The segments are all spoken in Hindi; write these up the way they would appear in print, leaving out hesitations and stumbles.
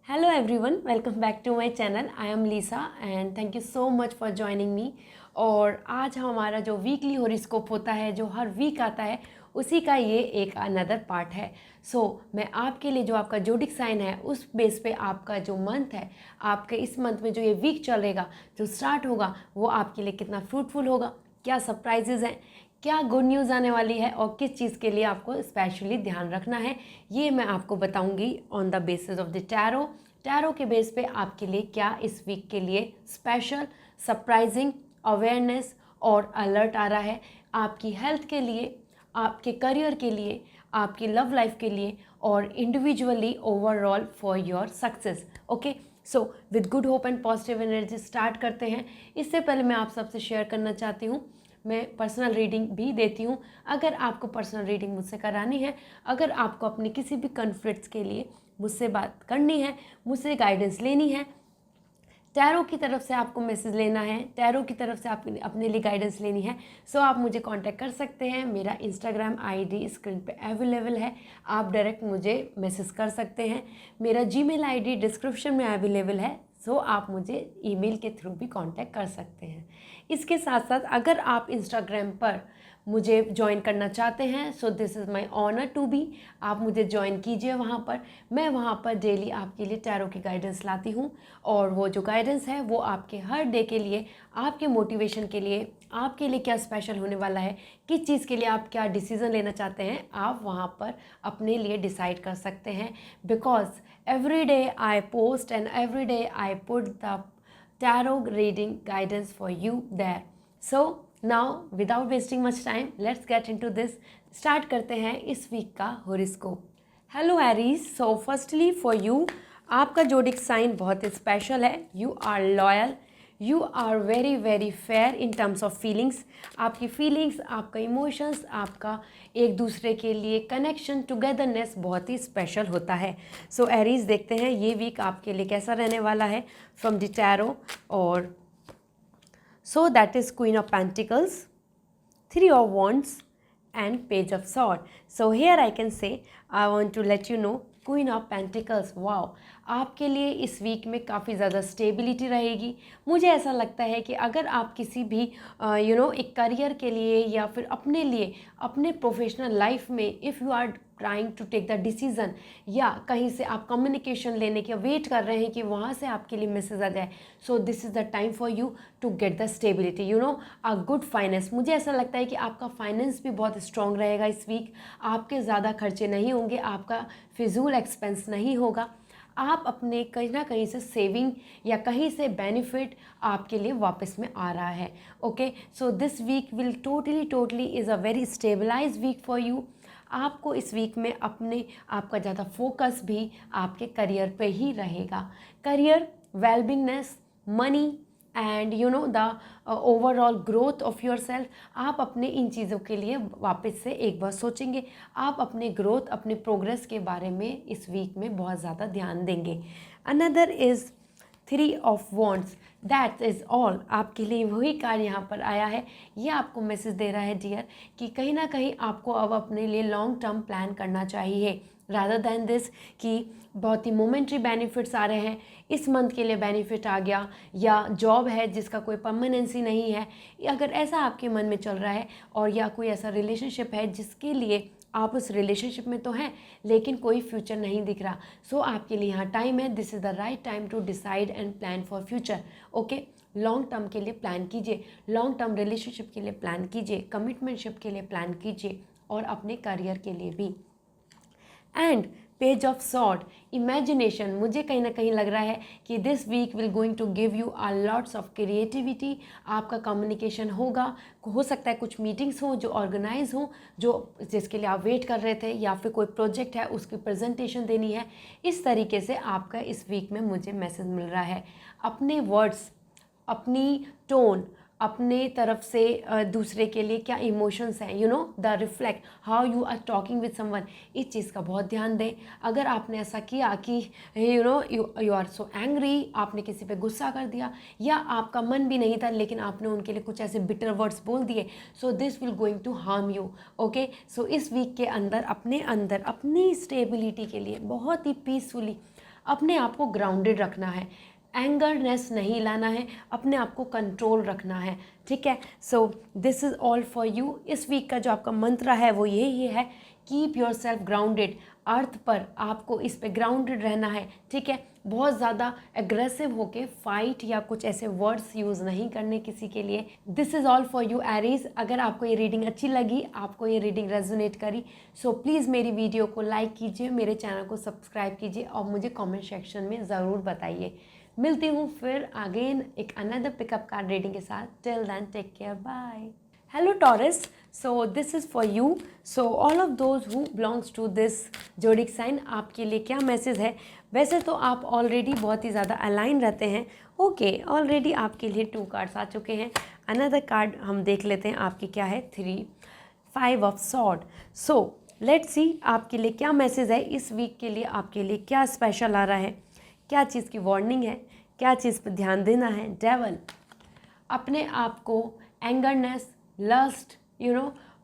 Hello everyone, welcome back to my channel. I am Lisa and thank you so much for joining me. और आज हमारा जो वीकली हॉरोस्कोप होता है, जो हर वीक आता है, उसी का ये एक अनदर पार्ट है. मैं आपके लिए जो आपका जोडिक साइन है उस बेस पे आपका जो मंथ है, आपके इस मंथ में जो ये वीक चलेगा, जो स्टार्ट होगा, वो आपके लिए कितना फ्रूटफुल होगा, क्या सरप्राइजेज हैं, क्या गुड न्यूज़ आने वाली है और किस चीज़ के लिए आपको स्पेशली ध्यान रखना है, ये मैं आपको बताऊंगी on the basis of the tarot के बेस पे आपके लिए क्या इस वीक के लिए स्पेशल सरप्राइजिंग अवेयरनेस और अलर्ट आ रहा है आपकी हेल्थ के लिए, आपके करियर के लिए, आपकी लव लाइफ के लिए और individually overall for your success. Okay, so with good hope and positive energy start करते हैं. इससे पहले मैं आप सबसे शेयर करना चाहती हूँ, मैं पर्सनल रीडिंग भी देती हूँ. अगर आपको पर्सनल रीडिंग मुझसे करानी है, अगर आपको अपने किसी भी कॉन्फ्लिक्ट्स के लिए मुझसे बात करनी है, मुझसे गाइडेंस लेनी है, टैरो की तरफ से आपको मैसेज लेना है, टैरो की तरफ से आप अपने लिए गाइडेंस लेनी है, सो आप मुझे कांटेक्ट कर सकते हैं. मेरा इंस्टाग्राम आईडी स्क्रीन पे अवेलेबल है, आप डायरेक्ट मुझे मैसेज कर सकते हैं. मेरा जीमेल आईडी डिस्क्रिप्शन में अवेलेबल है, सो आप मुझे ईमेल के थ्रू भी कांटेक्ट कर सकते हैं. इसके साथ साथ अगर आप इंस्टाग्राम पर मुझे ज्वाइन करना चाहते हैं, so this is my honour to be. आप मुझे ज्वाइन कीजिए वहाँ पर. मैं वहाँ पर डेली आपके लिए टैरो की गाइडेंस लाती हूँ और वो जो गाइडेंस है वो आपके हर डे के लिए, आपके मोटिवेशन के लिए, आपके लिए क्या स्पेशल होने वाला है, किस चीज़ के लिए आप क्या डिसीज़न लेना चाहते हैं, आप वहाँ पर अपने लिए डिसाइड कर सकते हैं. Because every day I post and every day I put the tarot reading guidance for you there. So now without wasting much time let's get into this. Start करते हैं इस वीक का horoscope. Hello Aries, so firstly for you, आपका जोडिक साइन बहुत ही स्पेशल है. You are loyal, you are very very fair in terms of feelings. आपकी फीलिंग्स, आपका इमोशंस, आपका एक दूसरे के लिए कनेक्शन, टुगेदरनेस बहुत ही स्पेशल होता है. सो एरीज, देखते हैं ये वीक आपके लिए कैसा रहने वाला है फ्रॉम द टैरो. और so that is Queen of Pentacles, Three of Wands and Page of Swords. So here I can say, I want to let you know, Queen of Pentacles, wow, आपके लिए इस वीक में काफ़ी ज़्यादा स्टेबिलिटी रहेगी. मुझे ऐसा लगता है कि अगर आप किसी भी एक करियर के लिए या फिर अपने लिए, अपने प्रोफेशनल लाइफ में, if you are trying to take the decision, या कहीं से आप कम्युनिकेशन लेने के वेट कर रहे हैं कि वहाँ से आपके लिए मैसेज आ जाए, so this is the time for you to get the stability, a good finance. मुझे ऐसा लगता है कि आपका फाइनेंस भी बहुत स्ट्रॉन्ग रहेगा इस वीक. आपके ज़्यादा खर्चे नहीं होंगे, आपका फिजूल एक्सपेंस नहीं होगा. आप अपने कहीं ना कहीं से सेविंग या कहीं से बेनिफिट आपके लिए वापस में आ रहा है. Okay, so this week will totally is a very stabilise week for you. आपको इस वीक में आपका ज़्यादा फोकस भी आपके करियर पे ही रहेगा. Career, wellbeingness, money and the overall growth of your self. आप अपने इन चीज़ों के लिए वापस से एक बार सोचेंगे. आप अपने ग्रोथ, अपने प्रोग्रेस के बारे में इस वीक में बहुत ज़्यादा ध्यान देंगे. Another is three of wands. That is all. आपके लिए वही कार्ड यहाँ पर आया है. ये आपको मैसेज दे रहा है डियर कि कहीं ना कहीं आपको अब अपने लिए लॉन्ग टर्म प्लान करना चाहिए, रादर दैन दिस कि बहुत ही मोमेंट्री बेनिफिट्स आ रहे हैं. इस मंथ के लिए बेनिफिट आ गया, या जॉब है जिसका कोई परमानेंसी नहीं है, अगर ऐसा आपके मन में चल रहा है, और या कोई ऐसा रिलेशनशिप है जिसके लिए आप उस रिलेशनशिप में तो हैं लेकिन कोई फ्यूचर नहीं दिख रहा, सो आपके लिए यहाँ टाइम है. This is the right time to decide and plan for future. Okay, long term के लिए प्लान कीजिए, लॉन्ग टर्म रिलेशनशिप के लिए प्लान कीजिए, कमिटमेंटशिप के लिए प्लान कीजिए और अपने करियर के लिए भी. And page of sword, imagination. मुझे कहीं ना कहीं लग रहा है कि this week will going to give you a lots of creativity. आपका कम्युनिकेशन होगा, हो सकता है कुछ मीटिंग्स हो जो ऑर्गेनाइज हो, जिसके लिए आप वेट कर रहे थे, या फिर कोई प्रोजेक्ट है उसकी प्रेजेंटेशन देनी है. इस तरीके से आपका इस वीक में मुझे मैसेज मिल रहा है. अपने वर्ड्स, अपनी टोन, अपने तरफ से दूसरे के लिए क्या इमोशंस हैं, the reflect how you are talking with someone, इस चीज़ का बहुत ध्यान दें. अगर आपने ऐसा किया कि यू आर सो एंग्री, आपने किसी पे गुस्सा कर दिया, या आपका मन भी नहीं था लेकिन आपने उनके लिए कुछ ऐसे बिटर वर्ड्स बोल दिए, so this will going to harm you. Okay, so इस वीक के अंदर अपने अंदर अपनी स्टेबिलिटी के लिए बहुत ही पीसफुली अपने आप को ग्राउंडेड रखना है, एंगरनेस नहीं लाना है, अपने आप को कंट्रोल रखना है, ठीक है। So this is all for you. इस वीक का जो आपका मंत्र है वो यही है, कीप योर सेल्फ ग्राउंडेड। अर्थ पर आपको इस पे ग्राउंडेड रहना है, ठीक है। बहुत ज़्यादा एग्रेसिव होके फाइट या कुछ ऐसे वर्ड्स यूज़ नहीं करने किसी के लिए। This is all for you Aries. अगर आपको ये रीडिंग अच्छी लगी, आपको ये रीडिंग रेजोनेट करी, सो प्लीज़ मेरी वीडियो को लाइक कीजिए, मेरे चैनल को सब्सक्राइब कीजिए और मुझे कमेंट सेक्शन में ज़रूर बताइए। मिलती हूँ फिर अगेन एक अनदर पिकअप कार्ड रीडिंग के साथ। Till then take care, bye. Hello Taurus, so this is for you. So all of those who belongs to this zodiac sign, आपके लिए क्या मैसेज है? वैसे तो आप ऑलरेडी बहुत ही ज़्यादा अलाइन रहते हैं। ओके, ऑलरेडी आपके लिए 2 कार्ड्स आ चुके हैं। अनदर कार्ड हम देख लेते हैं आपकी क्या है। 3 5 ऑफ सॉर्ड। सो लेट्स सी आपके लिए क्या मैसेज है इस वीक के लिए, आपके लिए क्या स्पेशल आ रहा है, क्या चीज़ की वार्निंग है, क्या चीज़ पर ध्यान देना है। डेवल, अपने आप को एंगरनेस, लस्ट,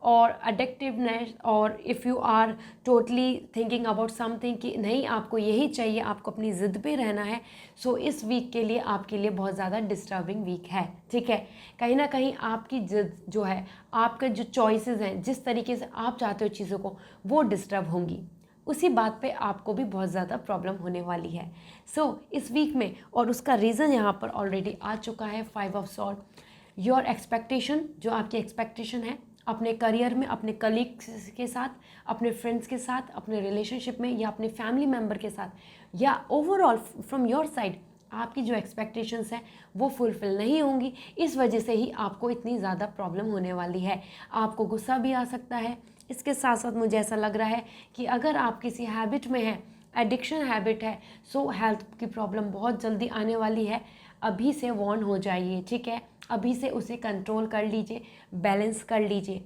और अडिक्टिवनेस, और if you are totally thinking about something कि नहीं आपको यही चाहिए, आपको अपनी ज़िद पे रहना है, सो इस वीक के लिए आपके लिए बहुत ज़्यादा डिस्टर्बिंग वीक है, ठीक है। कहीं ना कहीं आपकी ज़िद जो है, आपके जो चॉइसेस हैं, जिस तरीके से आप चाहते हो चीज़ों को, वो डिस्टर्ब होंगी। उसी बात पे आपको भी बहुत ज़्यादा प्रॉब्लम होने वाली है। सो इस वीक में, और उसका रीज़न यहाँ पर ऑलरेडी आ चुका है, 5 ऑफ सॉर्ड। योर एक्सपेक्टेशन, जो आपकी एक्सपेक्टेशन है अपने करियर में, अपने कलीग्स के साथ, अपने फ्रेंड्स के साथ, अपने रिलेशनशिप में, या अपने फैमिली मेम्बर के साथ, या ओवरऑल फ्रॉम योर साइड, आपकी जो एक्सपेक्टेशंस हैं वो फुलफ़िल नहीं होंगी। इस वजह से ही आपको इतनी ज़्यादा प्रॉब्लम होने वाली है। आपको गुस्सा भी आ सकता है। इसके साथ साथ मुझे ऐसा लग रहा है कि अगर आप किसी हैबिट में हैं, एडिक्शन हैबिट है, सो हेल्थ की प्रॉब्लम बहुत जल्दी आने वाली है। अभी से वॉर्न हो जाइए, ठीक है। अभी से उसे कंट्रोल कर लीजिए, बैलेंस कर लीजिए,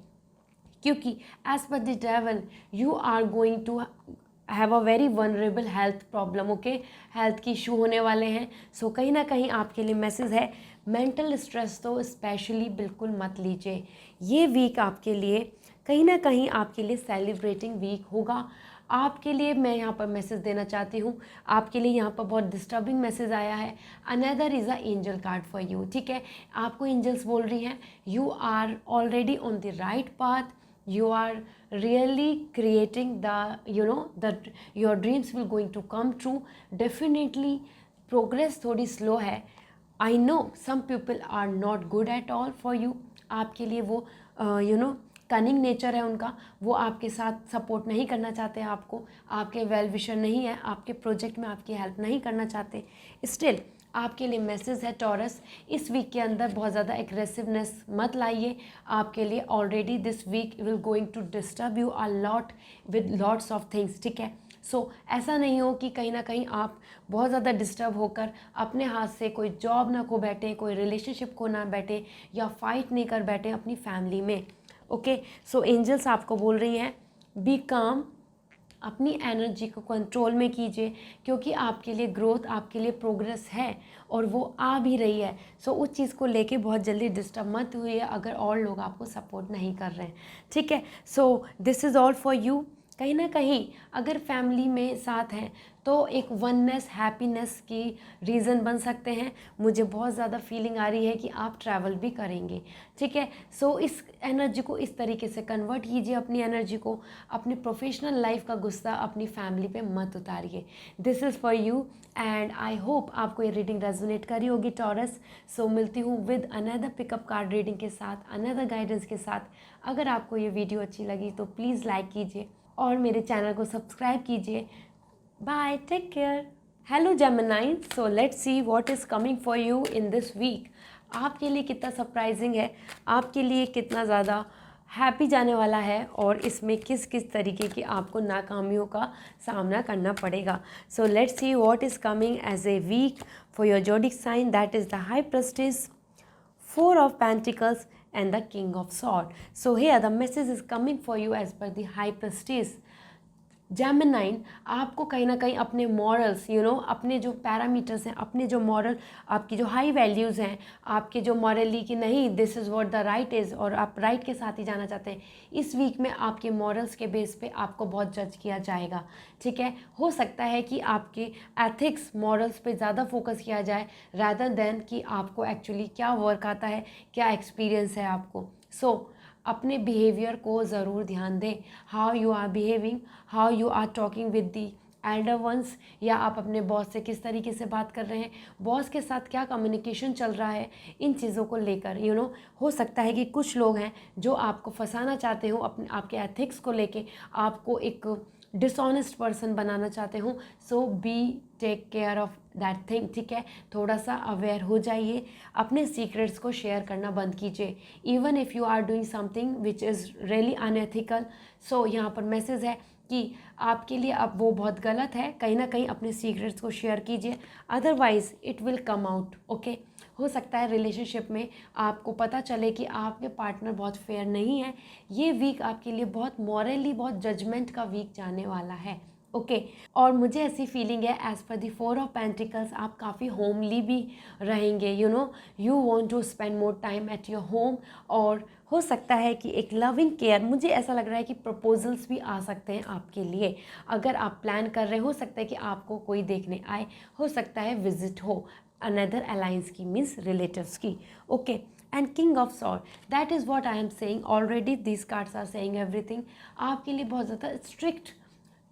क्योंकि as per the devil you are going to have a very vulnerable health problem. Okay, health की इशू होने वाले हैं। सो कहीं ना कहीं आपके लिए मैसेज है, मेंटल स्ट्रेस तो स्पेशली बिल्कुल मत लीजिए। ये वीक आपके लिए कहीं ना कहीं आपके लिए सेलिब्रेटिंग वीक होगा। आपके लिए मैं यहाँ पर मैसेज देना चाहती हूँ, आपके लिए यहाँ पर बहुत डिस्टर्बिंग मैसेज आया है। Another is a angel card for you, ठीक है। आपको एंजल्स बोल रही हैं, you are already on the right path, you are really creating your dreams will going to come true definitely। progress थोड़ी slow है, I know some people are not good at all for you। आपके लिए वो कनिंग नेचर है उनका, वो आपके साथ सपोर्ट नहीं करना चाहते, आपको आपके वेल विशर नहीं है, आपके प्रोजेक्ट में आपकी हेल्प नहीं करना चाहते। स्टिल आपके लिए मैसेज है टॉरस, इस वीक के अंदर बहुत ज़्यादा एग्रेसिवनेस मत लाइए। आपके लिए already this week will going to disturb you a lot with lots of things, ठीक है। सो ऐसा नहीं हो कि कहीं ना कहीं आप बहुत ज़्यादा डिस्टर्ब होकर अपने हाथ से कोई जॉब ना खो बैठे, कोई रिलेशनशिप खो ना बैठे, या फाइट नहीं कर बैठे अपनी फैमिली में। ओके, सो एंजल्स आपको बोल रही हैं, बी काम, अपनी एनर्जी को कंट्रोल में कीजिए, क्योंकि आपके लिए ग्रोथ, आपके लिए प्रोग्रेस है और वो आ भी रही है। सो उस चीज़ को लेके बहुत जल्दी डिस्टर्ब मत हुई है अगर और लोग आपको सपोर्ट नहीं कर रहे हैं, ठीक है। So this is all for you. कहीं ना कहीं अगर फैमिली में साथ हैं तो एक वननेस, हैप्पीनेस की रीज़न बन सकते हैं। मुझे बहुत ज़्यादा फीलिंग आ रही है कि आप ट्रैवल भी करेंगे, ठीक है। सो इस एनर्जी को इस तरीके से कन्वर्ट कीजिए, अपनी एनर्जी को, अपनी प्रोफेशनल लाइफ का गुस्सा अपनी फैमिली पे मत उतारिए। This is for you and I hope आपको ये रीडिंग रेजोनेट करी होगी टॉरस। सो मिलती हूँ with another pickup card reading के साथ, अनदर गाइडेंस के साथ। अगर आपको ये वीडियो अच्छी लगी तो प्लीज़ लाइक कीजिए और मेरे चैनल को सब्सक्राइब कीजिए। Bye, take care. Hello Gemini, so let's see what is coming for you in this week. आपके लिए कितना सरप्राइजिंग है, आपके लिए कितना ज़्यादा हैप्पी जाने वाला है, और इसमें किस किस तरीके की आपको नाकामियों का सामना करना पड़ेगा। So let's see what is coming as a week for your zodiac sign, that is the high priestess, 4 of Pentacles and the King of Swords. So here the message is coming for you as per the High Priestess. जेमिनाइन, आपको कहीं ना कहीं अपने मॉरल्स अपने जो पैरामीटर्स हैं, अपने जो मॉरल, आपकी जो हाई वैल्यूज़ हैं, आपके जो मॉरली कि नहीं this is what the right is और आप राइट के साथ ही जाना चाहते हैं, इस वीक में आपके मॉरल्स के बेस पे आपको बहुत जज किया जाएगा। ठीक है, हो सकता है कि आपके एथिक्स मॉरल्स पे ज़्यादा फोकस किया जाए रादर देन कि आपको एक्चुअली क्या वर्क आता है, क्या एक्सपीरियंस है आपको। अपने बिहेवियर को ज़रूर ध्यान दें, how you are behaving, how you are talking with the elder ones, या आप अपने बॉस से किस तरीके से बात कर रहे हैं, बॉस के साथ क्या कम्युनिकेशन चल रहा है, इन चीज़ों को लेकर हो सकता है कि कुछ लोग हैं जो आपको फंसाना चाहते हो, अपने आपके एथिक्स को लेके आपको एक डिसऑनेस्ट पर्सन बनाना चाहते हो। So be take care of that thing. ठीक है, थोड़ा सा अवेयर हो जाइए, अपने सीक्रेट्स को शेयर करना बंद कीजिए, even if you are doing something which is really unethical. So यहाँ पर मैसेज है कि आपके लिए अब वो बहुत गलत है, कहीं ना कहीं अपने सीक्रेट्स को शेयर कीजिए, otherwise it will come out. Okay, हो सकता है रिलेशनशिप में आपको पता चले कि आपके पार्टनर बहुत फेयर नहीं है। ये वीक आपके लिए बहुत मॉरली बहुत जजमेंट का वीक जाने वाला है। ओके, और मुझे ऐसी फीलिंग है as per the 4 of pentacles आप काफ़ी होमली भी रहेंगे, you want to spend more time at your home, और हो सकता है कि एक लविंग केयर, मुझे ऐसा लग रहा है कि प्रपोजल्स भी आ सकते हैं आपके लिए। अगर आप प्लान कर रहे हो सकता है कि आपको कोई देखने आए, हो सकता है विजिट हो अनदर अलायंस की, मीन्स रिलेटिव्स की। Okay, and king of sword, that is what I am saying already, this cards are saying everything. आपके लिए बहुत ज़्यादा स्ट्रिक्ट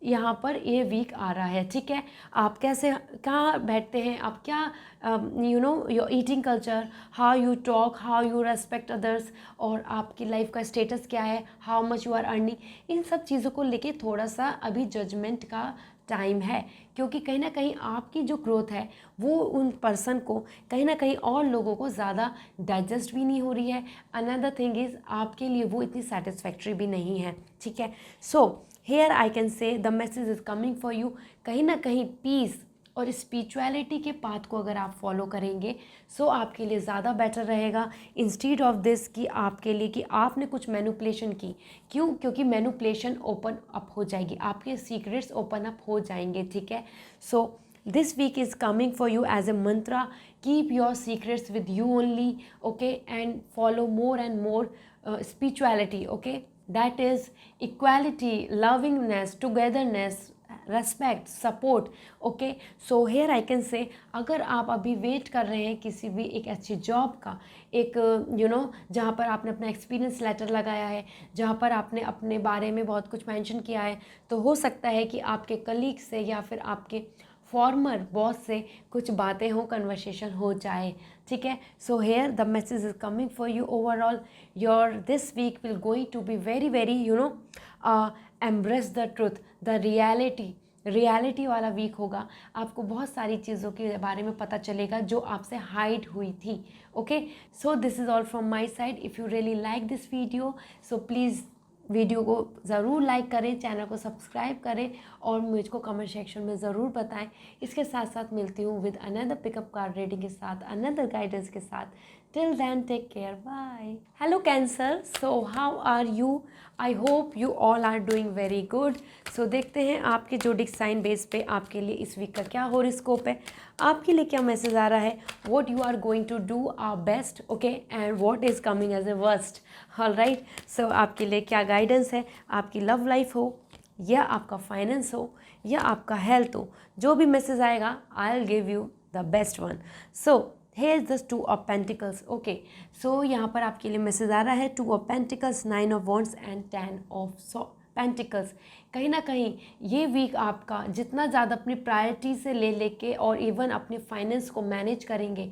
यहाँ पर ये वीक आ रहा है। ठीक है, आप कैसे कहाँ बैठते हैं, आप क्या your eating culture, how you talk, how you respect others, और आपकी लाइफ का स्टेटस क्या है, how much you are earning, इन सब चीज़ों को लेके थोड़ा सा अभी जजमेंट का टाइम है, क्योंकि कहीं ना कहीं आपकी जो ग्रोथ है वो उन पर्सन को कहीं ना कहीं और लोगों को ज़्यादा डाइजेस्ट भी नहीं हो रही है। अनदर थिंग इज़ आपके लिए वो इतनी सेटिस्फैक्ट्री भी नहीं है। ठीक है, सो हेयर आई कैन से the message is coming for you, कहीं ना कहीं पीस और स्पिरिचुअलिटी के पाथ को अगर आप फॉलो करेंगे सो आपके लिए ज़्यादा बेटर रहेगा, इंस्टीड ऑफ दिस कि आपके लिए कि आपने कुछ मैनिपुलेशन की। क्यों? क्योंकि मैनिपुलेशन ओपन अप हो जाएगी, आपके सीक्रेट्स ओपन अप हो जाएंगे। ठीक है, so this week is coming for you as a mantra, keep your secrets with you only, okay, and follow more and more spirituality, okay, that is equality, lovingness, togetherness, respect, support. okay, so here I can say अगर आप अभी वेट कर रहे हैं किसी भी एक अच्छी जॉब का, एक जहाँ पर आपने अपना एक्सपीरियंस लेटर लगाया है, जहाँ पर आपने अपने बारे में बहुत कुछ मेंशन किया है, तो हो सकता है कि आपके कलीग से या फिर आपके फॉर्मर बॉस से कुछ बातें हो, कन्वर्सेशन हो जाए। ठीक है, so here the message is coming for you overall, your this week will going to be very very embrace the truth, the reality वाला वीक होगा। आपको बहुत सारी चीज़ों के बारे में पता चलेगा जो आपसे हाइड हुई थी। Okay, so this is all from my side. If you really like this video so please video को ज़रूर लाइक करें, चैनल को सब्सक्राइब करें और मुझको कमेंट सेक्शन में ज़रूर बताएं। इसके साथ साथ मिलती हूँ with another pickup card reading के साथ, अनदर गाइडेंस के साथ। Till then take care, bye. Hello cancer, so how are you? I hope you all are doing very good. So देखते हैं आपके जोडिक साइन बेस पे आपके लिए इस वीक का क्या हॉरोस्कोप है, आपके लिए क्या मैसेज आ रहा है, what you are going to do our best, okay, and what is coming as a worst. All right, so आपके लिए क्या गाइडेंस है, आपकी लव लाइफ हो या आपका फाइनेंस हो या आपका हेल्थ हो, जो भी मैसेज आएगा I will give you the best one. So here is the 2 of pentacles. Okay, so यहाँ पर आपके लिए मैसेज आ रहा है 2 of pentacles, 9 of wands and 10 of pentacles. कहीं ना कहीं ये वीक आपका जितना ज़्यादा अपनी प्रायोरिटी से ले लेके और इवन अपने फाइनेंस को मैनेज करेंगे,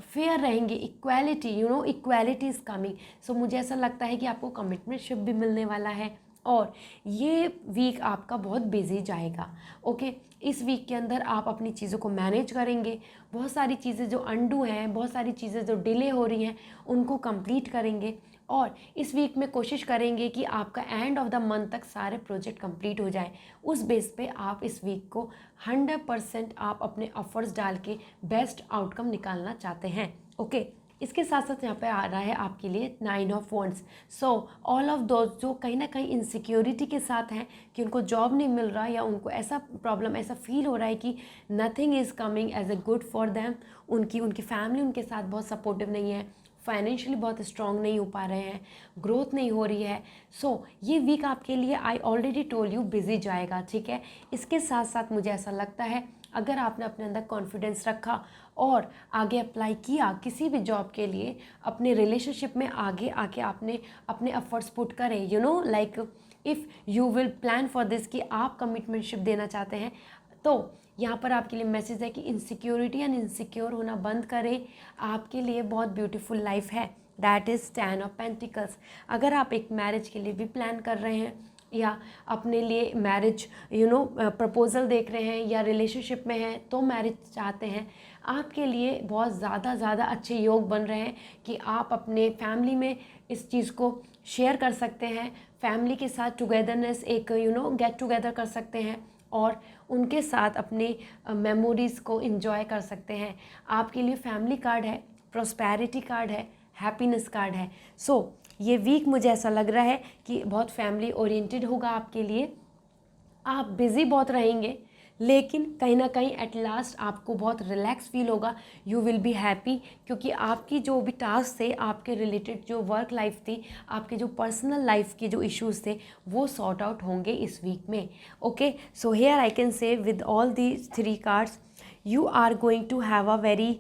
फेयर रहेंगे, इक्वालिटी इक्वालिटी इज़ कमिंग। सो मुझे ऐसा लगता है कि आपको कमिटमेंटशिप भी मिलने वाला है और ये वीक आपका बहुत बिजी जाएगा। ओके, इस वीक के अंदर आप अपनी चीज़ों को मैनेज करेंगे, बहुत सारी चीज़ें जो अंडू हैं, बहुत सारी चीज़ें जो डिले हो रही हैं उनको कंप्लीट करेंगे और इस वीक में कोशिश करेंगे कि आपका एंड ऑफ द मंथ तक सारे प्रोजेक्ट कंप्लीट हो जाए। उस बेस पे आप इस वीक को 100% आप अपने एफर्ट्स डाल के बेस्ट आउटकम निकालना चाहते हैं। ओके, इसके साथ साथ यहाँ पे आ रहा है आपके लिए 9 of wands. So all of those जो कहीं ना कहीं इनसिक्योरिटी के साथ हैं कि उनको जॉब नहीं मिल रहा या उनको ऐसा प्रॉब्लम, ऐसा फील हो रहा है कि nothing is coming as a good for them, उनकी फैमिली उनके साथ बहुत सपोर्टिव नहीं है, फाइनेंशियली बहुत स्ट्रांग नहीं हो पा रहे हैं, ग्रोथ नहीं हो रही है। सो ये वीक आपके लिए I already told you busy जाएगा, ठीक है। इसके साथ साथ मुझे ऐसा लगता है अगर आपने अपने अंदर कॉन्फिडेंस रखा और आगे अप्लाई किया किसी भी जॉब के लिए, अपने रिलेशनशिप में आगे आके आपने अपने एफर्ट्स पुट करें, you know like if you will plan for this कि आप कमिटमेंटशिप देना चाहते हैं, तो यहाँ पर आपके लिए मैसेज है कि इनसिक्योरिटी एंड इनसिक्योर होना बंद करें। आपके लिए बहुत ब्यूटीफुल लाइफ है, दैट इज़ 10 ऑफ पेंटिकल्स। अगर आप एक मैरिज के लिए भी प्लान कर रहे हैं या अपने लिए मैरिज प्रपोज़ल देख रहे हैं या रिलेशनशिप में हैं तो मैरिज चाहते हैं, आपके लिए बहुत ज़्यादा अच्छे योग बन रहे हैं कि आप अपने फैमिली में इस चीज़ को शेयर कर सकते हैं, फैमिली के साथ टुगेदरनेस एक गेट टुगेदर कर सकते हैं और उनके साथ अपने मेमोरीज़ को एंजॉय कर सकते हैं। आपके लिए फैमिली कार्ड है, प्रॉस्पेरिटी कार्ड है, हैप्पीनेस कार्ड है। सो ये वीक मुझे ऐसा लग रहा है कि बहुत फैमिली ओरिएंटेड होगा आपके लिए। आप बिज़ी बहुत रहेंगे लेकिन कहीं ना कहीं एट लास्ट आपको बहुत रिलैक्स फील होगा, यू विल बी हैप्पी, क्योंकि आपकी जो भी टास्क थे, आपके रिलेटेड जो वर्क लाइफ थी, आपके जो पर्सनल लाइफ के जो इश्यूज थे वो सॉर्ट आउट होंगे इस वीक में। Okay, so here I can say with all these 3 cards you are going to have a very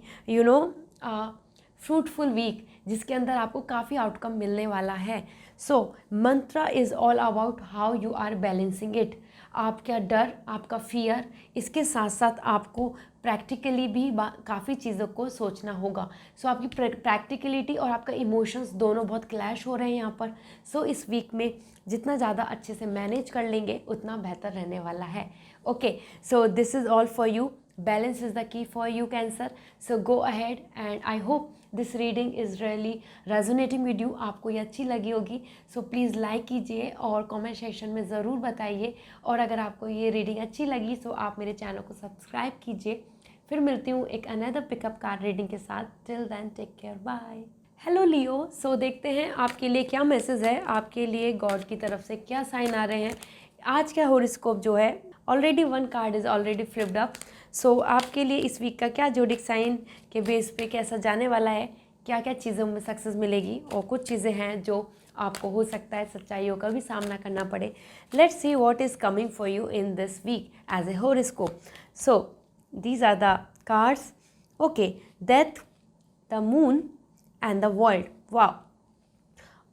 fruitful week जिसके अंदर आपको काफ़ी आउटकम मिलने वाला है। So mantra is all about how you are balancing it. आपका डर, आपका फियर, इसके साथ साथ आपको प्रैक्टिकली भी काफ़ी चीज़ों को सोचना होगा। सो आपकी प्रैक्टिकलिटी और आपका इमोशंस दोनों बहुत क्लैश हो रहे हैं यहाँ पर। सो इस वीक में जितना ज़्यादा अच्छे से मैनेज कर लेंगे उतना बेहतर रहने वाला है। Okay, so this is all for you. Balance is the key for you, Cancer. So go ahead and I hope this reading is really resonating with you. आपको ये अच्छी लगी होगी। सो प्लीज़ लाइक कीजिए और कमेंट सेक्शन में ज़रूर बताइए। और अगर आपको ये रीडिंग अच्छी लगी तो आप मेरे चैनल को सब्सक्राइब कीजिए। फिर मिलती हूँ एक अनदर पिकअप कार्ड रीडिंग के साथ। Till then take care, bye. Hello Leo, so देखते हैं आपके लिए क्या मैसेज है, आपके लिए गॉड की तरफ से क्या साइन आ रहे हैं। आज का हॉरोस्कोप जो है already 1 card is already flipped up. So आपके लिए इस वीक का क्या जोडिक साइन के बेस पे कैसा जाने वाला है, क्या क्या चीज़ों में सक्सेस मिलेगी और कुछ चीज़ें हैं जो आपको हो सकता है सच्चाइयों का भी सामना करना पड़े। Let's see what is coming for you in this week as a horoscope. So these are the cards. Okay, death, the moon and the world. Wow,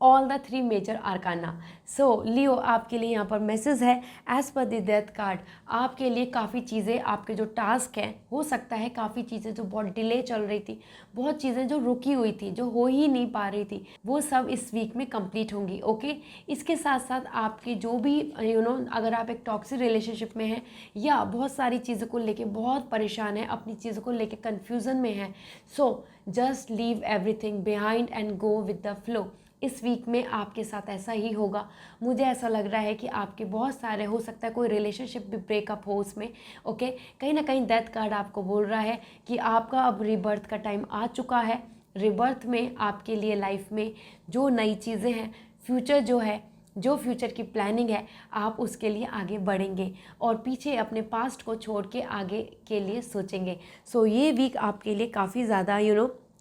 all the 3 major arcana. So Leo, आपके लिए यहाँ पर मैसेज है as per the death card. आपके लिए काफ़ी चीज़ें, आपके जो टास्क हैं, हो सकता है काफ़ी चीज़ें जो बहुत डिले चल रही थी, बहुत चीज़ें जो रुकी हुई थी, जो हो ही नहीं पा रही थी, वो सब इस वीक में कंप्लीट होंगी। ओके, इसके साथ साथ आपके जो भी अगर आप एक टॉक्सिक रिलेशनशिप में हैं या बहुत सारी चीज़ों को लेके बहुत परेशान हैं, अपनी चीज़ों को लेके कन्फ्यूज़न में हैं, so just leave everything behind and go with the flow. इस वीक में आपके साथ ऐसा ही होगा। मुझे ऐसा लग रहा है कि आपके बहुत सारे, हो सकता है कोई रिलेशनशिप भी ब्रेकअप हो उसमें। ओके, कहीं ना कहीं डेथ कार्ड आपको बोल रहा है कि आपका अब रिबर्थ का टाइम आ चुका है। रिबर्थ में आपके लिए लाइफ में जो नई चीज़ें हैं, फ्यूचर जो है, जो फ्यूचर की प्लानिंग है, आप उसके लिए आगे बढ़ेंगे और पीछे अपने पास्ट को छोड़ के आगे के लिए सोचेंगे। सो ये वीक आपके लिए काफ़ी ज़्यादा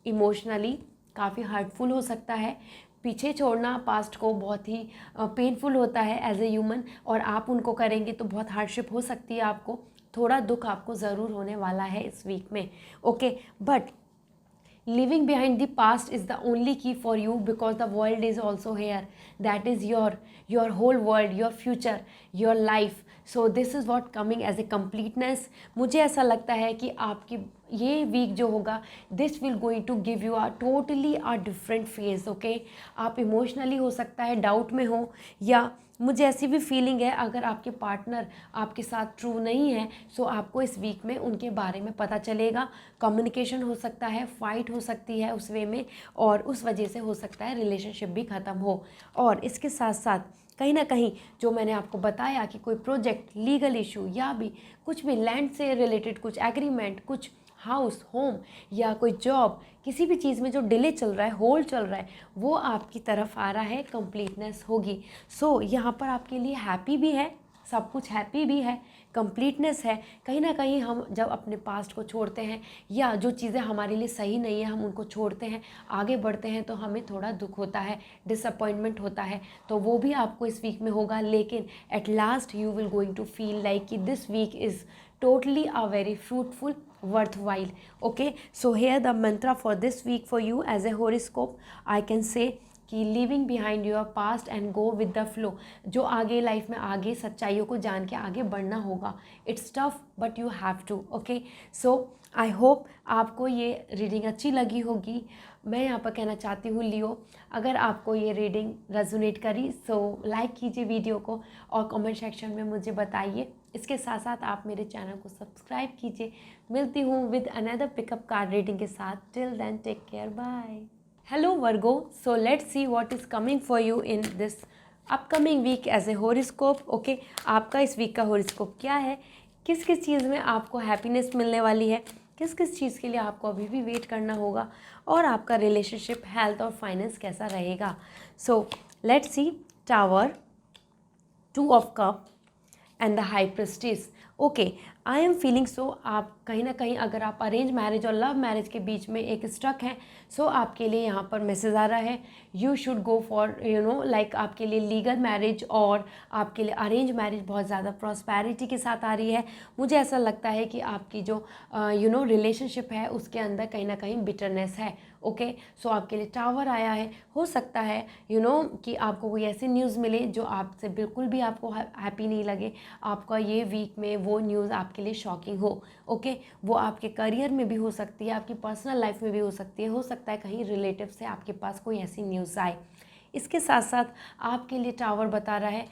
इमोशनली काफ़ी हर्टफुल हो सकता है। पीछे छोड़ना पास्ट को बहुत ही पेनफुल होता है एज ए ह्यूमन, और आप उनको करेंगे तो बहुत हार्डशिप हो सकती है आपको, थोड़ा दुख आपको ज़रूर होने वाला है इस वीक में। Okay, but leaving behind the past is the only key for you because the world is also here. That is your whole world, your future, your life. So this is what coming as a completeness. मुझे ऐसा लगता है कि आपकी ये वीक जो होगा, this will going to give you totally a different phase. Okay, आप इमोशनली हो सकता है डाउट में हो, या मुझे ऐसी भी फीलिंग है अगर आपके पार्टनर आपके साथ ट्रू नहीं है, सो आपको इस वीक में उनके बारे में पता चलेगा। कम्युनिकेशन हो सकता है, फाइट हो सकती है उस वे में, और उस वजह से हो सकता है रिलेशनशिप भी ख़त्म हो। और इसके साथ साथ कहीं ना कहीं जो मैंने आपको बताया कि कोई प्रोजेक्ट, लीगल इशू या भी कुछ भी लैंड से रिलेटेड कुछ एग्रीमेंट, कुछ हाउस, होम या कोई जॉब, किसी भी चीज़ में जो डिले चल रहा है, होल्ड चल रहा है, वो आपकी तरफ आ रहा है, कंप्लीटनेस होगी। सो यहाँ पर आपके लिए हैप्पी भी है, सब कुछ हैप्पी भी है, कंप्लीटनेस है। कहीं ना कहीं हम जब अपने पास्ट को छोड़ते हैं या जो चीज़ें हमारे लिए सही नहीं है हम उनको छोड़ते हैं, आगे बढ़ते हैं, तो हमें थोड़ा दुख होता है, डिसअपॉइंटमेंट होता है, तो वो भी आपको इस वीक में होगा। लेकिन at last you will going to feel like कि this week is totally a very fruitful, worthwhile. Okay, so here the mantra for this week for you as a horoscope, I can say कि living behind your past and go with the flow. जो आगे लाइफ में आगे सच्चाइयों को जान के आगे बढ़ना होगा। It's tough but you have to. Okay, so I hope आपको ये रीडिंग अच्छी लगी होगी। मैं यहाँ पर कहना चाहती हूँ लियो, अगर आपको ये रीडिंग रेजोनेट करी सो लाइक कीजिए वीडियो को और कमेंट सेक्शन में मुझे बताइए। इसके साथ साथ आप मेरे चैनल को सब्सक्राइब कीजिए। मिलती हूँ with another pickup card reading के साथ। Till then take care, bye. Hello Virgo, so let's see what is coming for you in this upcoming week as a horoscope. Okay, आपका इस वीक का horoscope क्या है, किस किस चीज़ में आपको हैप्पीनेस मिलने वाली है, किस किस चीज़ के लिए आपको अभी भी वेट करना होगा, और आपका रिलेशनशिप, हेल्थ और फाइनेंस कैसा रहेगा। सो let's C. Tower, 2 of cup and the high prestige. Okay, I am feeling so आप कहीं ना कहीं अगर आप अरेंज मैरिज और लव मैरिज के बीच में एक स्टक हैं, सो आपके लिए यहाँ पर मैसेज आ रहा है you should go for like आपके लिए लीगल मैरिज और आपके लिए अरेंज मैरिज बहुत ज़्यादा प्रॉस्पेरिटी के साथ आ रही है। मुझे ऐसा लगता है कि आपकी जो रिलेशनशिप है उसके अंदर कहीं ना कहीं बिटरनेस है। ओके, सो आपके लिए टावर आया है। हो सकता है कि आपको कोई ऐसी न्यूज़ मिले जो आपसे बिल्कुल भी आपको हैप्पी नहीं लगे। आपका ये वीक में वो न्यूज़ आपके लिए शॉकिंग हो। ओके, वो आपके करियर में भी हो सकती है, आपकी पर्सनल लाइफ में भी हो सकती है। हो सकता है कहीं रिलेटिव से आपके पास कोई ऐसी न्यूज़ आए। इसके साथ साथ आपके लिए टावर बता रहा है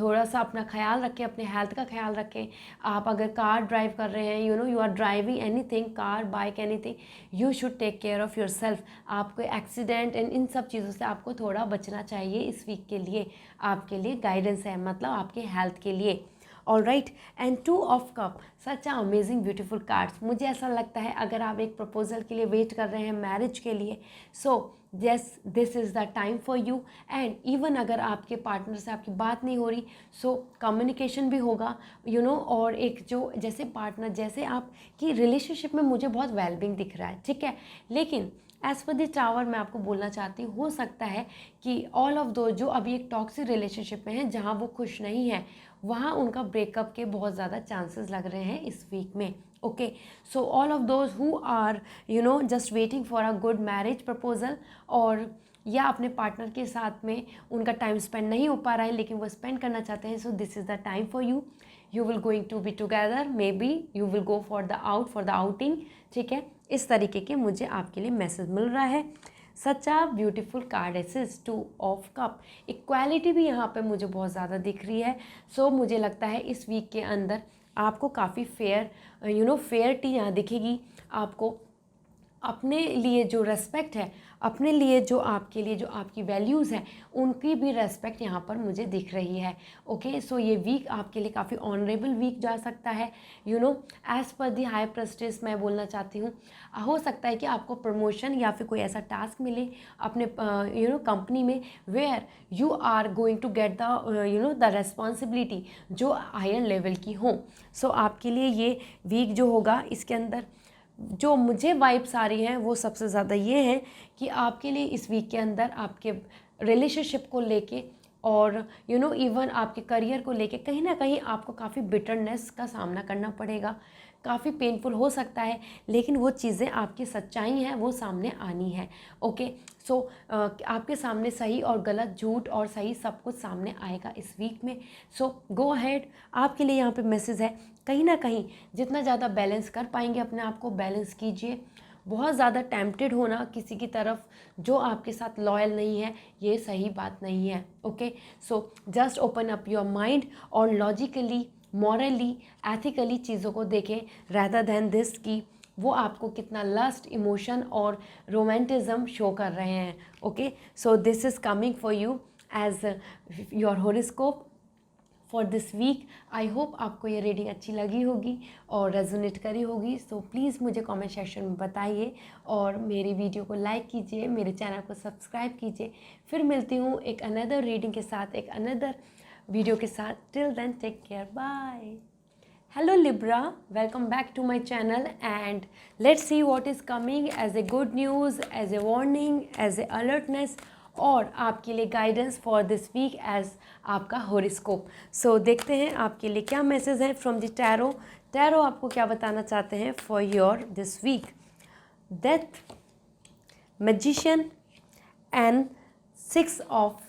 थोड़ा सा अपना ख्याल रखें, अपने हेल्थ का ख्याल रखें। आप अगर कार ड्राइव कर रहे हैं, you are driving anything, car, bike, anything, you should take care of yourself. आपको एक्सीडेंट एंड इन सब चीज़ों से आपको थोड़ा बचना चाहिए। इस वीक के लिए आपके लिए गाइडेंस है, मतलब आपके हेल्थ के लिए। All right, and 2 of cup, such a amazing beautiful cards. मुझे ऐसा लगता है अगर आप एक प्रपोजल के लिए वेट कर रहे हैं मैरिज के लिए, so yes this is the time for you. And even अगर आपके पार्टनर से आपकी बात नहीं हो रही, सो कम्युनिकेशन भी होगा और एक जो जैसे पार्टनर, जैसे आपकी रिलेशनशिप में मुझे बहुत वेलबिंग दिख रहा है, ठीक है। लेकिन एज़ पर द टावर मैं आपको बोलना चाहती हूँ, हो सकता है कि ऑल ऑफ दो जो अभी एक टॉक्सिक रिलेशनशिप में हैं, जहाँ वो खुश नहीं है, वहाँ उनका ब्रेकअप के बहुत ज़्यादा चांसेस लग रहे हैं इस वीक में। Okay, so all of those who are just waiting for a good marriage proposal, और या अपने पार्टनर के साथ में उनका टाइम स्पेंड नहीं हो पा रहा है लेकिन वो स्पेंड करना चाहते हैं, so this is the time for you. You will going to be together, maybe you will go for the outing, ठीक है। इस तरीके के मुझे आपके लिए मैसेज मिल रहा है। Such a beautiful card aces, 2 of cup. Equality भी यहाँ पे मुझे बहुत ज़्यादा दिख रही है। सो मुझे लगता है इस वीक के अंदर आपको काफ़ी फेयरिटी यहाँ दिखेगी। आपको अपने लिए जो रेस्पेक्ट है, अपने लिए जो आपके लिए जो आपकी वैल्यूज़ हैं, उनकी भी रेस्पेक्ट यहाँ पर मुझे दिख रही है। ओके, सो ये वीक आपके लिए काफ़ी ऑनरेबल वीक जा सकता है। एज़ पर दी हाई प्रेस्टिज मैं बोलना चाहती हूँ, हो सकता है कि आपको प्रमोशन या फिर कोई ऐसा टास्क मिले अपने कंपनी में where you are going to get the responsibility जो हायर लेवल की हो। सो आपके लिए ये वीक जो होगा, इसके अंदर जो मुझे वाइब्स आ रही हैं वो सबसे ज़्यादा ये हैं कि आपके लिए इस वीक के अंदर आपके रिलेशनशिप को लेके और इवन आपके करियर को लेके कहीं ना कहीं आपको काफ़ी बिटरनेस का सामना करना पड़ेगा। काफ़ी पेनफुल हो सकता है, लेकिन वो चीज़ें आपकी सच्चाई हैं, वो सामने आनी है। ओके, सो आपके सामने सही और गलत, झूठ और सही सब कुछ सामने आएगा इस वीक में। सो गो अहेड। आपके लिए यहाँ पे मैसेज है, कहीं ना कहीं जितना ज़्यादा बैलेंस कर पाएंगे अपने आप को बैलेंस कीजिए। बहुत ज़्यादा टेम्प्टेड होना किसी की तरफ जो आपके साथ लॉयल नहीं है, ये सही बात नहीं है। Okay, so just open up your mind और लॉजिकली, मॉरली, एथिकली चीज़ों को देखें रादर देन दिस कि वो आपको कितना लस्ट, इमोशन और रोमांटिज्म शो कर रहे हैं। Okay, so this is coming for you as your horoscope for this week. I hope आपको ये रीडिंग अच्छी लगी होगी और रेजोनेट करी होगी। सो प्लीज़ मुझे कमेंट सेक्शन में बताइए और मेरी वीडियो को लाइक कीजिए, मेरे चैनल को सब्सक्राइब कीजिए। फिर मिलती हूँ एक अनदर रीडिंग के साथ, एक अनदर वीडियो के साथ। Till then take care, bye. Hello Libra, welcome back to my channel and let's see what is coming as a good news, as a warning, as a alertness और आपके लिए guidance for this week as आपका हॉरोस्कोप। सो देखते हैं आपके लिए क्या मैसेज है फ्रॉम द टैरो। टैरो आपको क्या बताना चाहते हैं for your this week. Death, magician and 6 of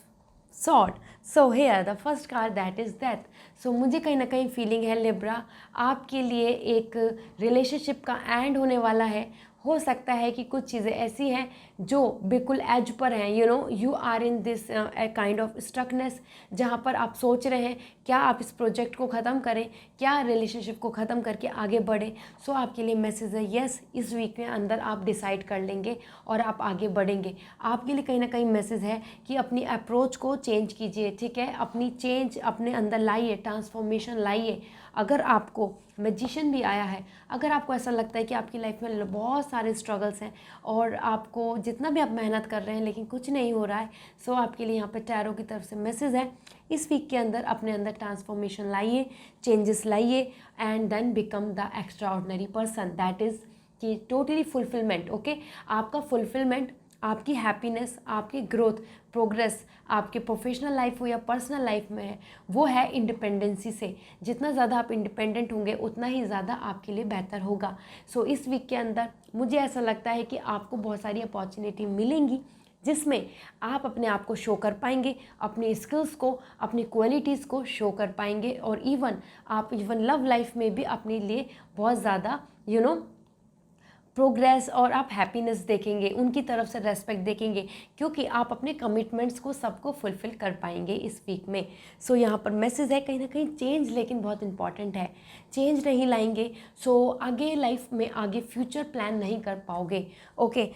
sword. So here the first card that is death. So मुझे कहीं ना कहीं फीलिंग है लिब्रा, आपके लिए एक रिलेशनशिप का एंड होने वाला है। हो सकता है कि कुछ चीज़ें ऐसी हैं जो बिल्कुल एज पर हैं, you are in this kind of stuckness, जहाँ पर आप सोच रहे हैं क्या आप इस प्रोजेक्ट को ख़त्म करें, क्या रिलेशनशिप को ख़त्म करके आगे बढ़ें। सो आपके लिए मैसेज है यस, इस वीक में अंदर आप डिसाइड कर लेंगे और आप आगे बढ़ेंगे। आपके लिए कहीं ना कहीं मैसेज है कि अपनी अप्रोच को चेंज कीजिए, ठीक है, अपनी चेंज अपने अंदर लाइए, ट्रांसफॉर्मेशन लाइए। अगर आपको मैजिशियन भी आया है, अगर आपको ऐसा लगता है कि आपकी लाइफ में बहुत सारे स्ट्रगल्स हैं और आपको जितना भी आप मेहनत कर रहे हैं लेकिन कुछ नहीं हो रहा है, सो आपके लिए यहाँ पे टैरो की तरफ से मैसेज है इस वीक के अंदर अपने अंदर ट्रांसफॉर्मेशन लाइए, चेंजेस लाइए and then become the extraordinary person. That is कि टोटली फुलफिलमेंट। ओके, आपका फुलफिलमेंट, आपकी हैप्पीनेस, आपकी ग्रोथ, प्रोग्रेस आपके प्रोफेशनल लाइफ हो या पर्सनल लाइफ में है, वो है इंडिपेंडेंसी से। जितना ज़्यादा आप इंडिपेंडेंट होंगे उतना ही ज़्यादा आपके लिए बेहतर होगा। सो इस वीक के अंदर मुझे ऐसा लगता है कि आपको बहुत सारी अपॉर्चुनिटी मिलेंगी जिसमें आप अपने आप को शो कर पाएंगे, अपनी स्किल्स को, अपनी क्वालिटीज़ को शो कर पाएंगे और आप लव लाइफ में भी अपने लिए बहुत ज़्यादा प्रोग्रेस और आप हैप्पीनेस देखेंगे, उनकी तरफ से रेस्पेक्ट देखेंगे क्योंकि आप अपने कमिटमेंट्स को सबको फुलफ़िल कर पाएंगे इस वीक में। सो यहाँ पर मैसेज है कहीं ना कहीं चेंज, लेकिन बहुत इंपॉर्टेंट है। चेंज नहीं लाएंगे सो आगे लाइफ में आगे फ्यूचर प्लान नहीं कर पाओगे। Okay,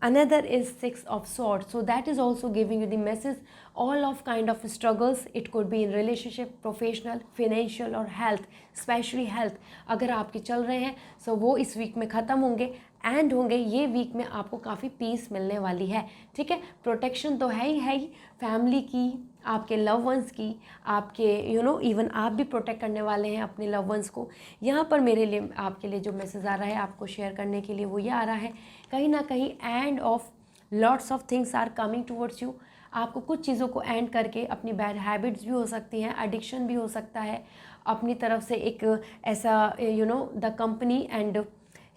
another is 6 of swords, so that is also giving you the message all of kind of struggles. It could be in relationship, professional, financial और health, especially health अगर आपके चल रहे हैं सो वो इस वीक में ख़त्म होंगे, एंड होंगे। ये वीक में आपको काफ़ी पीस मिलने वाली है, ठीक है। प्रोटेक्शन तो है ही फैमिली की, आपके लव वंस की, आपके इवन आप भी प्रोटेक्ट करने वाले हैं अपने लव वंस को। यहाँ पर मेरे लिए आपके लिए जो मैसेज आ रहा है आपको शेयर करने के लिए वो ये आ रहा है, कहीं ना कहीं and of lots of things are coming towards you. आपको कुछ चीज़ों को एंड करके, अपनी बैड हैबिट्स भी हो सकती हैं, एडिक्शन भी हो सकता है, अपनी तरफ से एक ऐसा the company and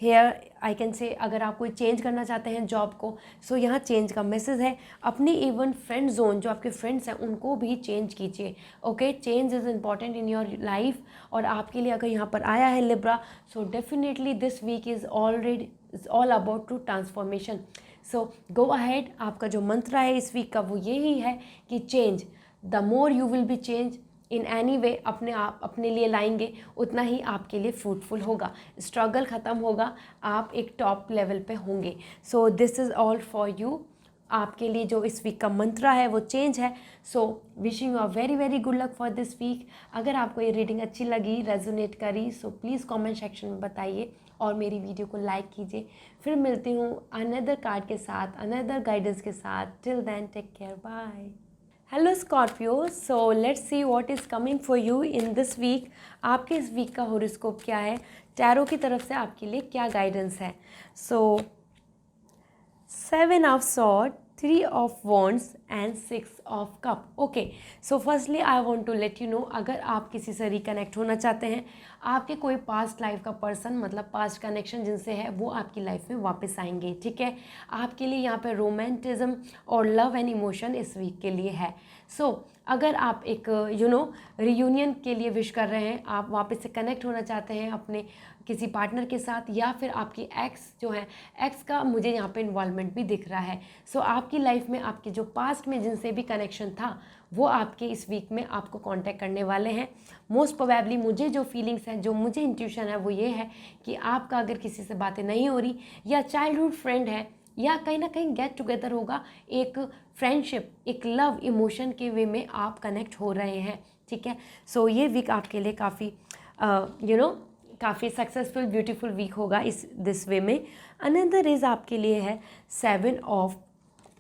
hair I can से अगर आप कोई चेंज करना चाहते हैं जॉब को, सो यहाँ चेंज का मैसेज है। अपनी इवन फ्रेंड जोन, जो आपके फ्रेंड्स हैं उनको भी चेंज कीजिए। Okay, change is important in your life और आपके लिए अगर यहाँ पर आया है Libra, so definitely this week is all about to transformation. So go ahead. आपका जो मंत्र है इस वीक का वो यही है कि change, the more you will be change in any way, अपने लिए लाएंगे उतना ही आपके लिए फ्रूटफुल होगा, स्ट्रगल ख़त्म होगा, आप एक टॉप लेवल पे होंगे। सो this is all for you. आपके लिए जो इस वीक का मंत्र है वो चेंज है। So wishing you a very very good luck for this week. अगर आपको ये रीडिंग अच्छी लगी, रेजोनेट करी, सो प्लीज़ कमेंट सेक्शन में बताइए और मेरी वीडियो को लाइक कीजिए। फिर मिलती हूँ अनदर कार्ड के साथ, अनदर गाइडेंस के साथ। Till then take care, bye. Hello Scorpio, so let's see what is coming for you in this week. आपके इस वीक का हॉरोस्कोप क्या है, टैरो की तरफ से आपके लिए क्या गाइडेंस है। सो 7 of swords, 3 of wands and 6 of cup. Okay, so firstly I want to let you know, अगर आप किसी से रिकनेक्ट होना चाहते हैं, आपके कोई पास्ट लाइफ का पर्सन, मतलब पास्ट कनेक्शन जिनसे है, वो आपकी लाइफ में वापस आएंगे, ठीक है। आपके लिए यहाँ पे रोमांटिज्म और लव एंड इमोशन इस वीक के लिए है। सो अगर आप एक रियूनियन के लिए विश कर रहे हैं, आप वापस से कनेक्ट होना चाहते हैं अपने किसी पार्टनर के साथ, या फिर आपकी एक्स जो है, एक्स का मुझे यहाँ पे इन्वॉल्वमेंट भी दिख रहा है। सो आपकी लाइफ में आपके जो पास्ट में जिनसे भी कनेक्शन था वो आपके इस वीक में आपको कांटेक्ट करने वाले हैं। मोस्ट प्रोबेबली मुझे जो फीलिंग्स हैं, जो मुझे इंट्यूशन है वो ये है कि आपका अगर किसी से बातें नहीं हो रही, या चाइल्डहुड फ्रेंड है, या कहीं ना कहीं गेट टुगेदर होगा, एक फ्रेंडशिप, एक लव इमोशन के वे में आप कनेक्ट हो रहे हैं, ठीक है। सो ये वीक आपके लिए काफ़ी काफ़ी सक्सेसफुल ब्यूटीफुल वीक होगा इस दिस वे में। अनदर इज़ आपके लिए है 7 ऑफ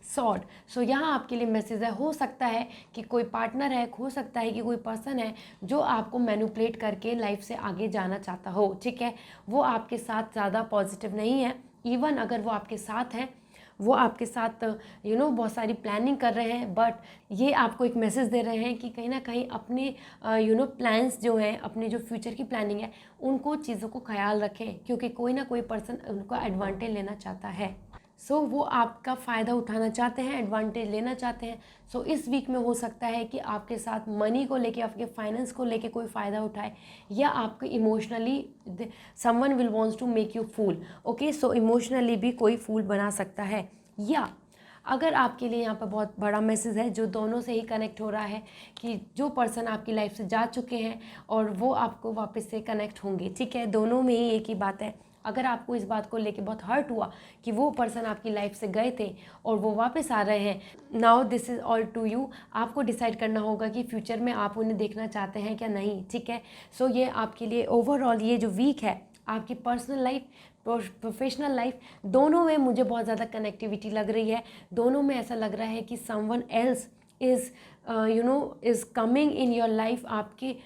सॉर्ड। सो यहाँ आपके लिए मैसेज है, हो सकता है कि कोई पार्टनर है, हो सकता है कि कोई पर्सन है जो आपको मैनिपुलेट करके लाइफ से आगे जाना चाहता हो, ठीक है। वो आपके साथ ज़्यादा पॉजिटिव नहीं है। इवन अगर वो आपके साथ हैं, वो आपके साथ बहुत सारी प्लानिंग कर रहे हैं, बट ये आपको एक मैसेज दे रहे हैं कि कहीं ना कहीं अपने प्लान्स जो हैं, अपने जो फ्यूचर की प्लानिंग है, उनको चीज़ों को ख्याल रखें, क्योंकि कोई ना कोई पर्सन उनका एडवांटेज लेना चाहता है। सो वो आपका फ़ायदा उठाना चाहते हैं, एडवांटेज लेना चाहते हैं। सो इस वीक में हो सकता है कि आपके साथ मनी को लेके, आपके फाइनेंस को लेके कोई फ़ायदा उठाए, या आपको emotionally someone will wants to make you fool. Okay, so emotionally भी कोई फूल बना सकता है। या अगर आपके लिए यहाँ पर बहुत बड़ा मैसेज है जो दोनों से ही कनेक्ट हो रहा है कि जो पर्सन आपकी लाइफ से जा चुके हैं और वो आपको वापस से कनेक्ट होंगे, ठीक है। दोनों में ही एक ही बात है। अगर आपको इस बात को लेके बहुत हर्ट हुआ कि वो पर्सन आपकी लाइफ से गए थे और वो वापस आ रहे हैं, now this is all to you. आपको डिसाइड करना होगा कि फ्यूचर में आप उन्हें देखना चाहते हैं क्या नहीं, ठीक है। सो ये आपके लिए ओवरऑल ये जो वीक है, आपकी पर्सनल लाइफ, प्रोफेशनल लाइफ, दोनों में मुझे बहुत ज़्यादा कनेक्टिविटी लग रही है। दोनों में ऐसा लग रहा है कि someone else is is coming in your life, आपकी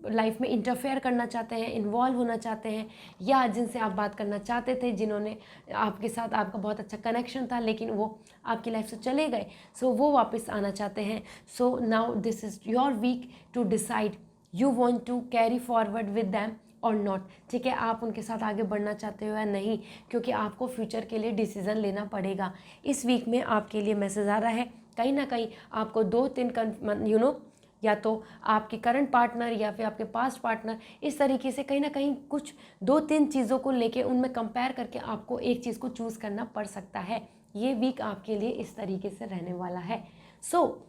लाइफ में इंटरफेयर करना चाहते हैं, इन्वॉल्व होना चाहते हैं, या जिनसे आप बात करना चाहते थे, जिन्होंने आपके साथ आपका बहुत अच्छा कनेक्शन था लेकिन वो आपकी लाइफ से चले गए, सो वो वापस आना चाहते हैं। So now this is your week to decide you want to carry forward with them or not, ठीक है। आप उनके साथ आगे बढ़ना चाहते हो या नहीं, क्योंकि आपको फ्यूचर के लिए डिसीज़न लेना पड़ेगा। इस वीक में आपके लिए मैसेज आ रहा है, कहीं ना कहीं आपको 2-3 या तो आपके करंट पार्टनर या फिर आपके पास्ट पार्टनर, इस तरीके से कहीं ना कहीं कुछ 2-3 चीज़ों को लेके उनमें कंपेयर करके आपको एक चीज़ को चूज़ करना पड़ सकता है। ये वीक आपके लिए इस तरीके से रहने वाला है। सो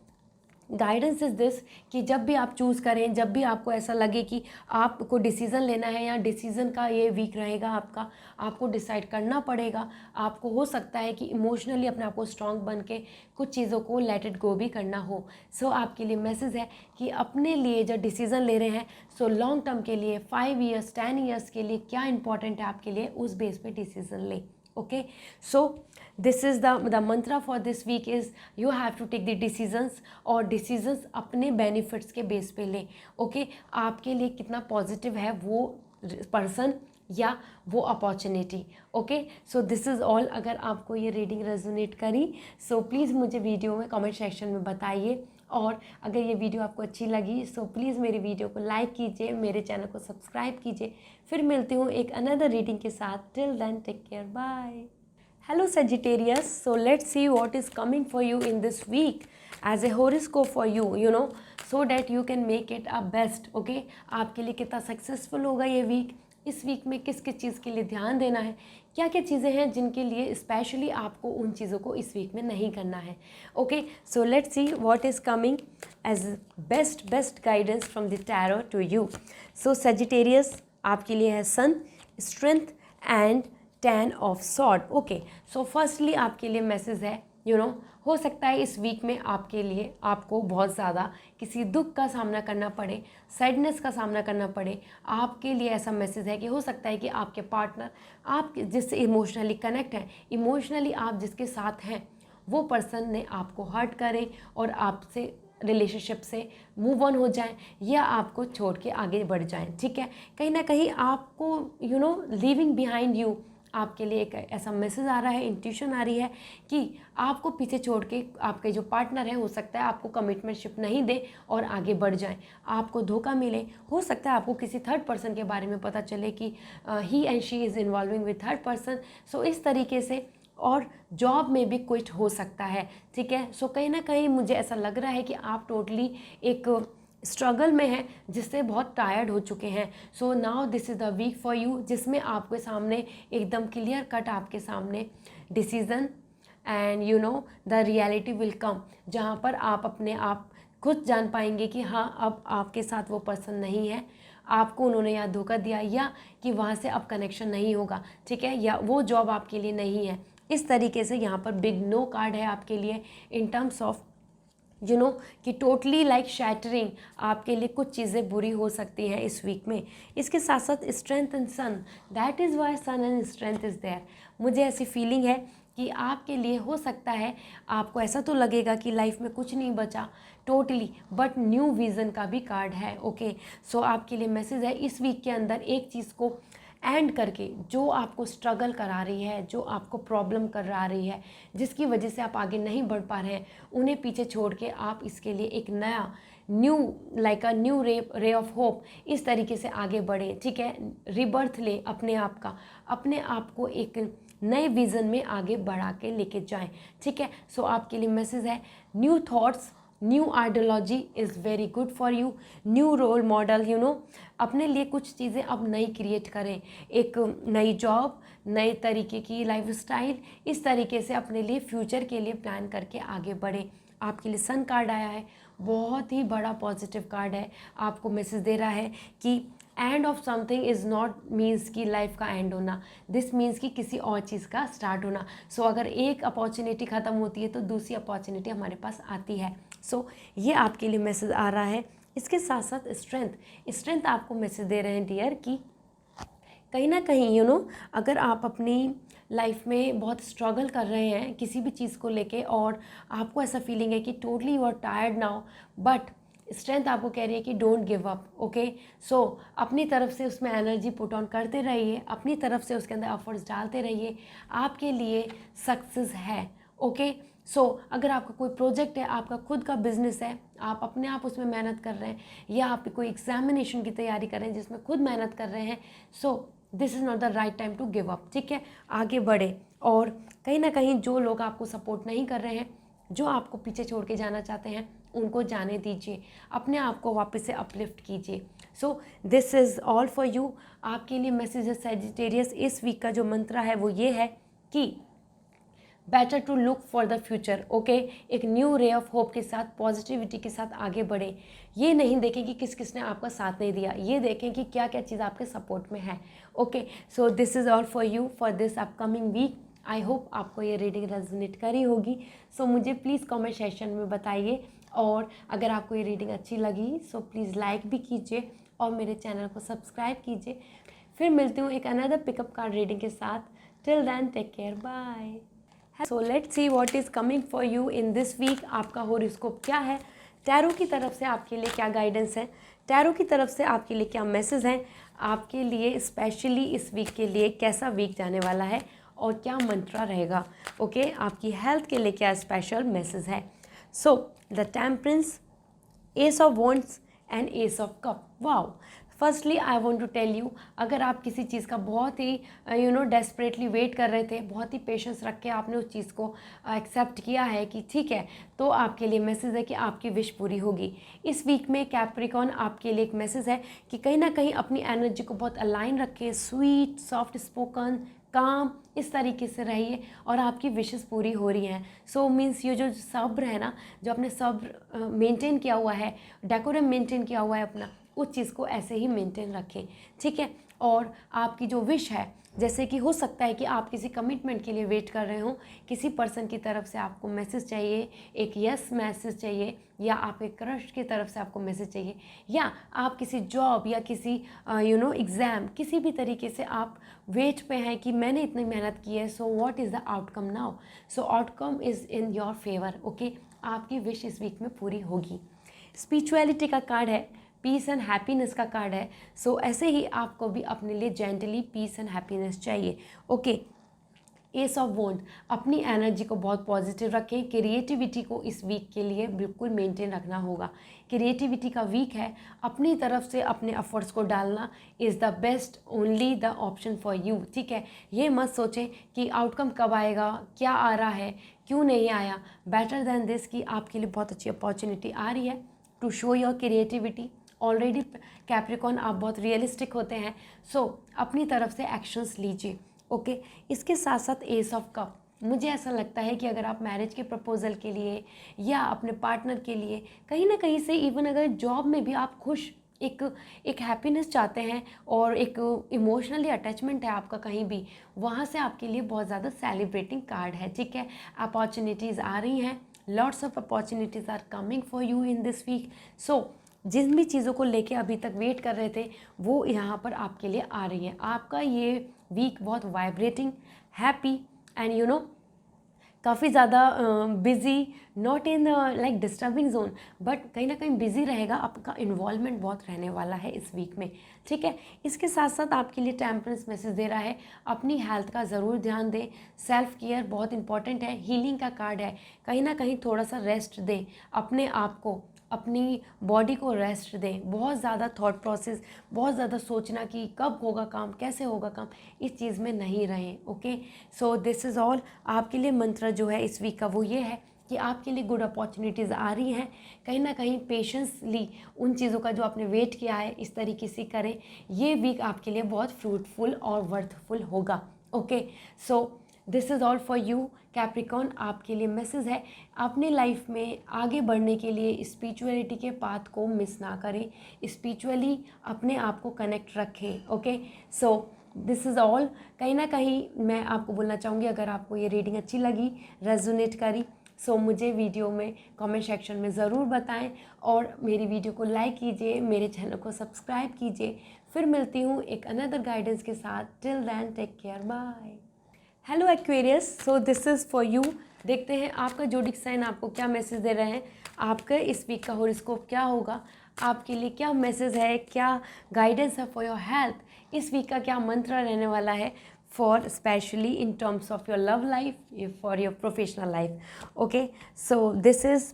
गाइडेंस इज़ दिस कि जब भी आप चूज़ करें, जब भी आपको ऐसा लगे कि आपको डिसीज़न लेना है या डिसीज़न का ये वीक रहेगा आपका, आपको डिसाइड करना पड़ेगा। आपको हो सकता है कि इमोशनली अपने आप को स्ट्रॉन्ग बन के कुछ चीज़ों को लेट इट गो भी करना हो। सो आपके लिए मैसेज है कि अपने लिए जो डिसीज़न ले रहे हैं, सो लॉन्ग टर्म के लिए 5 ईयर्स 10 ईयर्स के लिए क्या इंपॉर्टेंट है आपके लिए, उस बेस पे डिसीज़न लें। Okay, so this is the mantra for this week is you have to take the decisions, और डिसीजंस अपने बेनिफिट्स के बेस पे लें। ओके, आपके लिए कितना पॉजिटिव है वो पर्सन या वो opportunity. Okay, so this is all. अगर आपको ये रीडिंग रेजोनेट करी, सो प्लीज़ मुझे वीडियो में कमेंट सेक्शन में बताइए, और अगर ये वीडियो आपको अच्छी लगी सो प्लीज़ मेरी वीडियो को लाइक कीजिए, मेरे चैनल को सब्सक्राइब कीजिए। फिर मिलती हूँ एक अनदर रीडिंग के साथ। Till then take care, bye. Hello Sagittarius, so let's see what is coming for you in this week as a horoscope for you, so that you can make it a best, okay? आपके लिए कितना सक्सेसफुल होगा ये वीक, इस वीक में किस किस चीज़ के लिए ध्यान देना है, क्या क्या चीज़ें हैं जिनके लिए स्पेशली आपको उन चीज़ों को इस वीक में नहीं करना है। Okay, so let's see what is coming as best guidance from the tarot to you. So Sagittarius, आपके लिए है sun, strength and 10 of sword. Okay, so firstly आपके लिए मैसेज है, हो सकता है इस वीक में आपके लिए आपको बहुत ज़्यादा किसी दुख का सामना करना पड़े, सैडनेस का सामना करना पड़े। आपके लिए ऐसा मैसेज है कि हो सकता है कि आपके पार्टनर, आप जिससे इमोशनली कनेक्ट हैं, इमोशनली आप जिसके साथ हैं, वो पर्सन ने आपको हर्ट करे और आपसे रिलेशनशिप से मूव ऑन हो जाएं, या आपको छोड़ के आगे बढ़ जाएं, ठीक है। कहीं ना कहीं आपको लीविंग बिहाइंड यू, आपके लिए एक ऐसा मैसेज आ रहा है, इंट्यूशन आ रही है कि आपको पीछे छोड़ के आपके जो पार्टनर है, हो सकता है आपको कमिटमेंटशिप नहीं दे और आगे बढ़ जाएं, आपको धोखा मिले। हो सकता है आपको किसी थर्ड पर्सन के बारे में पता चले कि he and she is involving with third person. So इस तरीके से, और जॉब में भी क्विट हो सकता है, ठीक है। सो कहीं ना कहीं मुझे ऐसा लग रहा है कि आप टोटली एक स्ट्रगल में है, जिससे बहुत टायर्ड हो चुके हैं। So now this is the week for you, जिसमें आपके सामने एकदम क्लियर कट आपके सामने decision and the reality will come, जहाँ पर आप अपने आप खुद जान पाएंगे कि हाँ, अब आपके साथ वो पर्सन नहीं है, आपको उन्होंने या धोखा दिया, या कि वहाँ से अब कनेक्शन नहीं होगा, ठीक है, या वो जॉब आपके लिए नहीं है। इस तरीके से यहाँ पर बिग नो कार्ड है आपके लिए इन टर्म्स ऑफ कि टोटली लाइक शैटरिंग आपके लिए कुछ चीज़ें बुरी हो सकती हैं इस वीक में। इसके साथ साथ strength and sun, that is why sun and strength is there. मुझे ऐसी फीलिंग है कि आपके लिए हो सकता है, आपको ऐसा तो लगेगा कि लाइफ में कुछ नहीं बचा टोटली, बट न्यू विज़न का भी कार्ड है। ओके, सो आपके लिए मैसेज है इस वीक के अंदर एक चीज़ को एंड करके, जो आपको स्ट्रगल करा रही है, जो आपको प्रॉब्लम करा रही है, जिसकी वजह से आप आगे नहीं बढ़ पा रहे हैं, उन्हें पीछे छोड़ के आप इसके लिए एक नया new like a new ray of hope इस तरीके से आगे बढ़े। ठीक है, रिबर्थ ले अपने आप को एक नए विज़न में आगे बढ़ा के लेके जाएं। ठीक है, सो आपके लिए मैसेज है new thoughts, new ideology is very good for you, new role model, अपने लिए कुछ चीज़ें अब नई क्रिएट करें, एक नई जॉब, नए तरीके की लाइफस्टाइल, इस तरीके से अपने लिए फ्यूचर के लिए प्लान करके आगे बढ़ें। आपके लिए सन कार्ड आया है, बहुत ही बड़ा पॉजिटिव कार्ड है, आपको मैसेज दे रहा है कि end of something is not means कि लाइफ का एंड होना, दिस मीन्स कि किसी और चीज़ का स्टार्ट होना। सो अगर एक अपॉर्चुनिटी ख़त्म होती है तो दूसरी अपॉर्चुनिटी हमारे पास आती है। सो ये आपके लिए मैसेज आ रहा है। इसके साथ साथ स्ट्रेंथ आपको मैसेज दे रहे हैं डियर कि कहीं ना कहीं अगर आप अपनी लाइफ में बहुत स्ट्रगल कर रहे हैं किसी भी चीज़ को लेके और आपको ऐसा फीलिंग है कि totally you are tired now, but strength आपको कह रही है कि don't give up. Okay, so अपनी तरफ से उसमें एनर्जी पुट ऑन करते रहिए, अपनी तरफ से उसके अंदर एफर्ट्स डालते रहिए, आपके लिए सक्सेस है। ओके, सो अगर आपका कोई प्रोजेक्ट है, आपका खुद का बिजनेस है, आप अपने आप उसमें मेहनत कर रहे हैं, या आप कोई एग्जामिनेशन की तैयारी कर रहे हैं जिसमें खुद मेहनत कर रहे हैं, so this is not the right time to give up. ठीक है, आगे बढ़े। और कहीं ना कहीं जो लोग आपको सपोर्ट नहीं कर रहे हैं, जो आपको पीछे छोड़ के जाना चाहते हैं, उनको जाने दीजिए, अपने आप को वापस से अपलिफ्ट कीजिए। सो this is all for you. आपके लिए मैसेज है सैजिटेरियस, इस वीक का जो मंत्र है वो ये है कि better to look for the future. Okay, एक न्यू रे ऑफ होप के साथ, पॉजिटिविटी के साथ आगे बढ़े। ये नहीं देखें कि किस किसने आपका साथ नहीं दिया, ये देखें कि क्या क्या चीज़ आपके सपोर्ट में है। Okay, so this is all for you for this upcoming week. I hope आपको ये रीडिंग रेजोनेट करी होगी। सो मुझे प्लीज़ कमेंट सेक्शन में बताइए, और अगर आपको ये रीडिंग अच्छी लगी सो प्लीज़ लाइक भी कीजिए और मेरे चैनल को सब्सक्राइब कीजिए। फिर मिलती हूँ एक अनदर पिकअप कार्ड रीडिंग के साथ। Till then take care, bye. So let's see what is coming for you in this week. आपका हॉरोस्कोप क्या है, टैरो की तरफ से आपके लिए क्या गाइडेंस है, टैरो की तरफ से आपके लिए क्या मैसेज हैं, आपके लिए स्पेशली इस वीक के लिए कैसा वीक जाने वाला है और क्या मंत्रा रहेगा। ओके, आपकी हेल्थ के लिए क्या स्पेशल मैसेज है। So the temperance, ace of wands and ace of cup. Wow, firstly I want to tell you, अगर आप किसी चीज़ का बहुत ही डेस्परेटली वेट कर रहे थे, बहुत ही पेशेंस रख के आपने उस चीज़ को एक्सेप्ट किया है कि ठीक है, तो आपके लिए मैसेज है कि आपकी विश पूरी होगी। इस वीक में कैप्रिकॉन आपके लिए एक मैसेज है कि कहीं ना कहीं अपनी एनर्जी को बहुत अलाइन रखें, स्वीट, सॉफ्ट स्पोकन, काम, इस तरीके से रहिए और आपकी विशेस पूरी हो रही हैं। सो मीन्स ये जो सब्र है ना, जो आपने सब्र मेंटेन किया हुआ है, डेकोरम मेंटेन किया हुआ है अपना, उस चीज़ को ऐसे ही मेंटेन रखें। ठीक है, और आपकी जो विश है, जैसे कि हो सकता है कि आप किसी कमिटमेंट के लिए वेट कर रहे हो, किसी पर्सन की तरफ से आपको मैसेज चाहिए, एक यस मैसेज चाहिए, या आपके क्रश की तरफ से आपको मैसेज चाहिए, या आप किसी जॉब या किसी एग्ज़ाम, किसी भी तरीके से आप वेट पे हैं कि मैंने इतनी मेहनत की है, so what is the outcome now. So outcome is in your favour. Okay, आपकी विश इस वीक में पूरी होगी। स्पिरिचुअलिटी का कार्ड है, पीस एंड हैप्पीनेस का कार्ड है। सो ऐसे ही आपको भी अपने लिए जेंटली पीस एंड हैप्पीनेस चाहिए। ओके, एस ऑफ वॉन्ड, अपनी एनर्जी को बहुत पॉजिटिव रखें, क्रिएटिविटी को इस वीक के लिए बिल्कुल मेंटेन रखना होगा। क्रिएटिविटी का वीक है, अपनी तरफ से अपने एफर्ट्स को डालना is the best only the option for you. ठीक है, ये मत सोचें कि आउटकम कब आएगा, क्या आ रहा है, क्यों नहीं आया। बेटर देन दिस कि आपके लिए बहुत अच्छी अपॉर्चुनिटी आ रही है to show your creativity. Already Capricorn आप बहुत रियलिस्टिक होते हैं, सो अपनी तरफ से एक्शंस लीजिए। ओके, इसके साथ साथ एस ऑफ कप, मुझे ऐसा लगता है कि अगर आप मैरिज के प्रपोजल के लिए या अपने पार्टनर के लिए कहीं ना कहीं से, इवन अगर जॉब में भी आप खुश, एक हैप्पीनेस चाहते हैं और एक इमोशनली अटैचमेंट है आपका कहीं भी, वहाँ से आपके लिए बहुत ज़्यादा सेलिब्रेटिंग कार्ड है। ठीक है, अपॉर्चुनिटीज़ आ रही हैं, lots of opportunities are coming for you in this week. So जिन भी चीज़ों को लेके अभी तक वेट कर रहे थे वो यहाँ पर आपके लिए आ रही है। आपका ये वीक बहुत vibrating, happy and you know काफ़ी ज़्यादा busy, not in like disturbing zone, but कहीं ना कहीं बिज़ी रहेगा। आपका इन्वॉल्वमेंट बहुत रहने वाला है इस वीक में, ठीक है। इसके साथ साथ आपके लिए टेम्परेंस मैसेज दे रहा है, अपनी हेल्थ का ज़रूर ध्यान दें, सेल्फ केयर बहुत इंपॉर्टेंट है, हीलिंग का कार्ड है। कहीं ना कहीं थोड़ा सा रेस्ट दें अपने आप को, अपनी बॉडी को रेस्ट दें। बहुत ज़्यादा थॉट प्रोसेस, बहुत ज़्यादा सोचना कि कब होगा काम, कैसे होगा काम, इस चीज़ में नहीं रहें। Okay, so this is all. आपके लिए मंत्र जो है इस वीक का वो ये है कि आपके लिए गुड अपॉर्चुनिटीज़ आ रही हैं। कहीं ना कहीं पेशेंसली उन चीज़ों का जो आपने वेट किया है इस तरीके से करें। ये वीक आपके लिए बहुत फ्रूटफुल और वर्थफुल होगा। Okay, so this is all for you Capricorn. आपके लिए मैसेज है, अपने लाइफ में आगे बढ़ने के लिए स्पिरिचुअलिटी के पाथ को मिस ना करें, स्पिरिचुअली अपने आप को कनेक्ट रखें। Okay, so this is all. कहीं ना कहीं मैं आपको बोलना चाहूँगी, अगर आपको ये रीडिंग अच्छी लगी, रेजोनेट करी, सो मुझे वीडियो में कमेंट सेक्शन में ज़रूर बताएं और मेरी वीडियो को लाइक कीजिए, मेरे चैनल को सब्सक्राइब कीजिए। फिर मिलती हूँ एक अनदर गाइडेंस के साथ। Till then take care, bye. Hello Aquarius, so this is for you. देखते हैं आपका जोडिक साइन आपको क्या मैसेज दे रहे हैं, आपका इस वीक का हॉरोस्कोप क्या होगा, आपके लिए क्या मैसेज है, क्या गाइडेंस है फॉर योर हेल्थ, इस वीक का क्या मंत्र रहने वाला है for specially in terms of your love life, for your professional life. Okay, so this is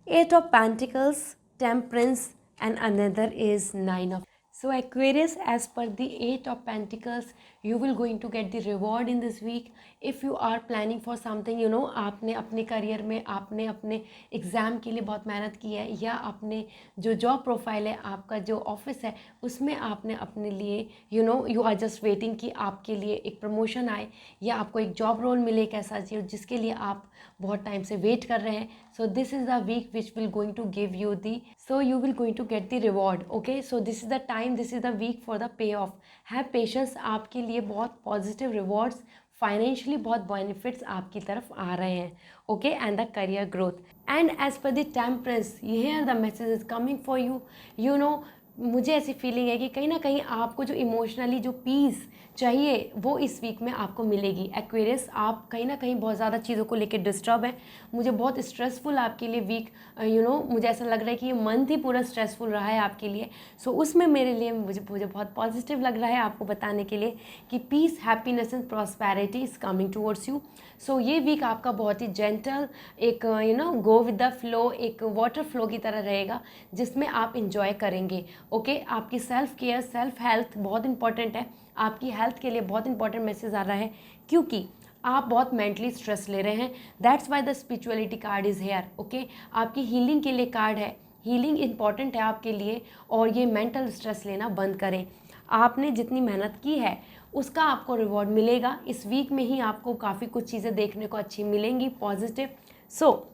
8 of Pentacles, Temperance, and another is 9 of. So Aquarius, as per the 8 of Pentacles, you will going to get the reward in this week. If you are planning for something, you know, आपने अपने करियर में आपने अपने एग्ज़ाम के लिए बहुत मेहनत की है, या अपने जो जॉब प्रोफाइल है, आपका जो ऑफिस है, उसमें आपने अपने लिए you know you are just waiting कि आपके लिए एक प्रमोशन आए या आपको एक जॉब रोल मिले एक ऐसा चीज़ जिसके लिए आप बहुत टाइम से वेट कर रहे हैं। So this is the week which will going to give you the, so you will going to get the reward. Okay, so this is the time, this is the week for the payoff. Have patience, आपके लिए बहुत पॉजिटिव रिवॉर्ड्स, फाइनेंशियली बहुत बेनिफिट्स आपकी तरफ आ रहे हैं। Okay, and the career growth and as per the temperance, here the message is coming for you. You know, मुझे ऐसी फीलिंग है कि कहीं ना कहीं आपको जो इमोशनली जो पीस चाहिए वो इस वीक में आपको मिलेगी। एक्वेरियस, आप कहीं ना कहीं बहुत ज़्यादा चीज़ों को लेकर डिस्टर्ब है, मुझे बहुत स्ट्रेसफुल आपके लिए वीक यू नो मुझे ऐसा लग रहा है कि ये मंथ ही पूरा स्ट्रेसफुल रहा है आपके लिए। सो उसमें मेरे लिए मुझे बहुत पॉजिटिव लग रहा है आपको बताने के लिए कि peace, happiness and prosperity is coming towards you. So ये वीक आपका बहुत ही जेंटल, एक you know go with the flow, एक वाटर फ्लो की तरह रहेगा जिसमें आप इंजॉय करेंगे। ओके, आपकी सेल्फ केयर, सेल्फ हेल्थ बहुत इंपॉर्टेंट है। आपकी हेल्थ के लिए बहुत इंपॉर्टेंट मैसेज आ रहा है क्योंकि आप बहुत मेंटली स्ट्रेस ले रहे हैं। That's why the spirituality card is here. Okay, आपकी हीलिंग के लिए कार्ड है, हीलिंग इंपॉर्टेंट है आपके लिए, और ये मेंटल स्ट्रेस लेना बंद करें। आपने जितनी मेहनत की है उसका आपको रिवॉर्ड मिलेगा। इस वीक में ही आपको काफ़ी कुछ चीज़ें देखने को अच्छी मिलेंगी, पॉजिटिव। सो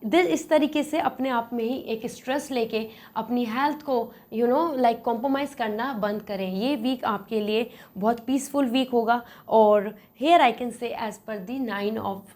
इस तरीके से अपने आप में ही एक स्ट्रेस लेके अपनी हेल्थ को यू नो लाइक कॉम्प्रोमाइज़ करना बंद करें। ये वीक आपके लिए बहुत पीसफुल वीक होगा। और here I can say as per the 9 of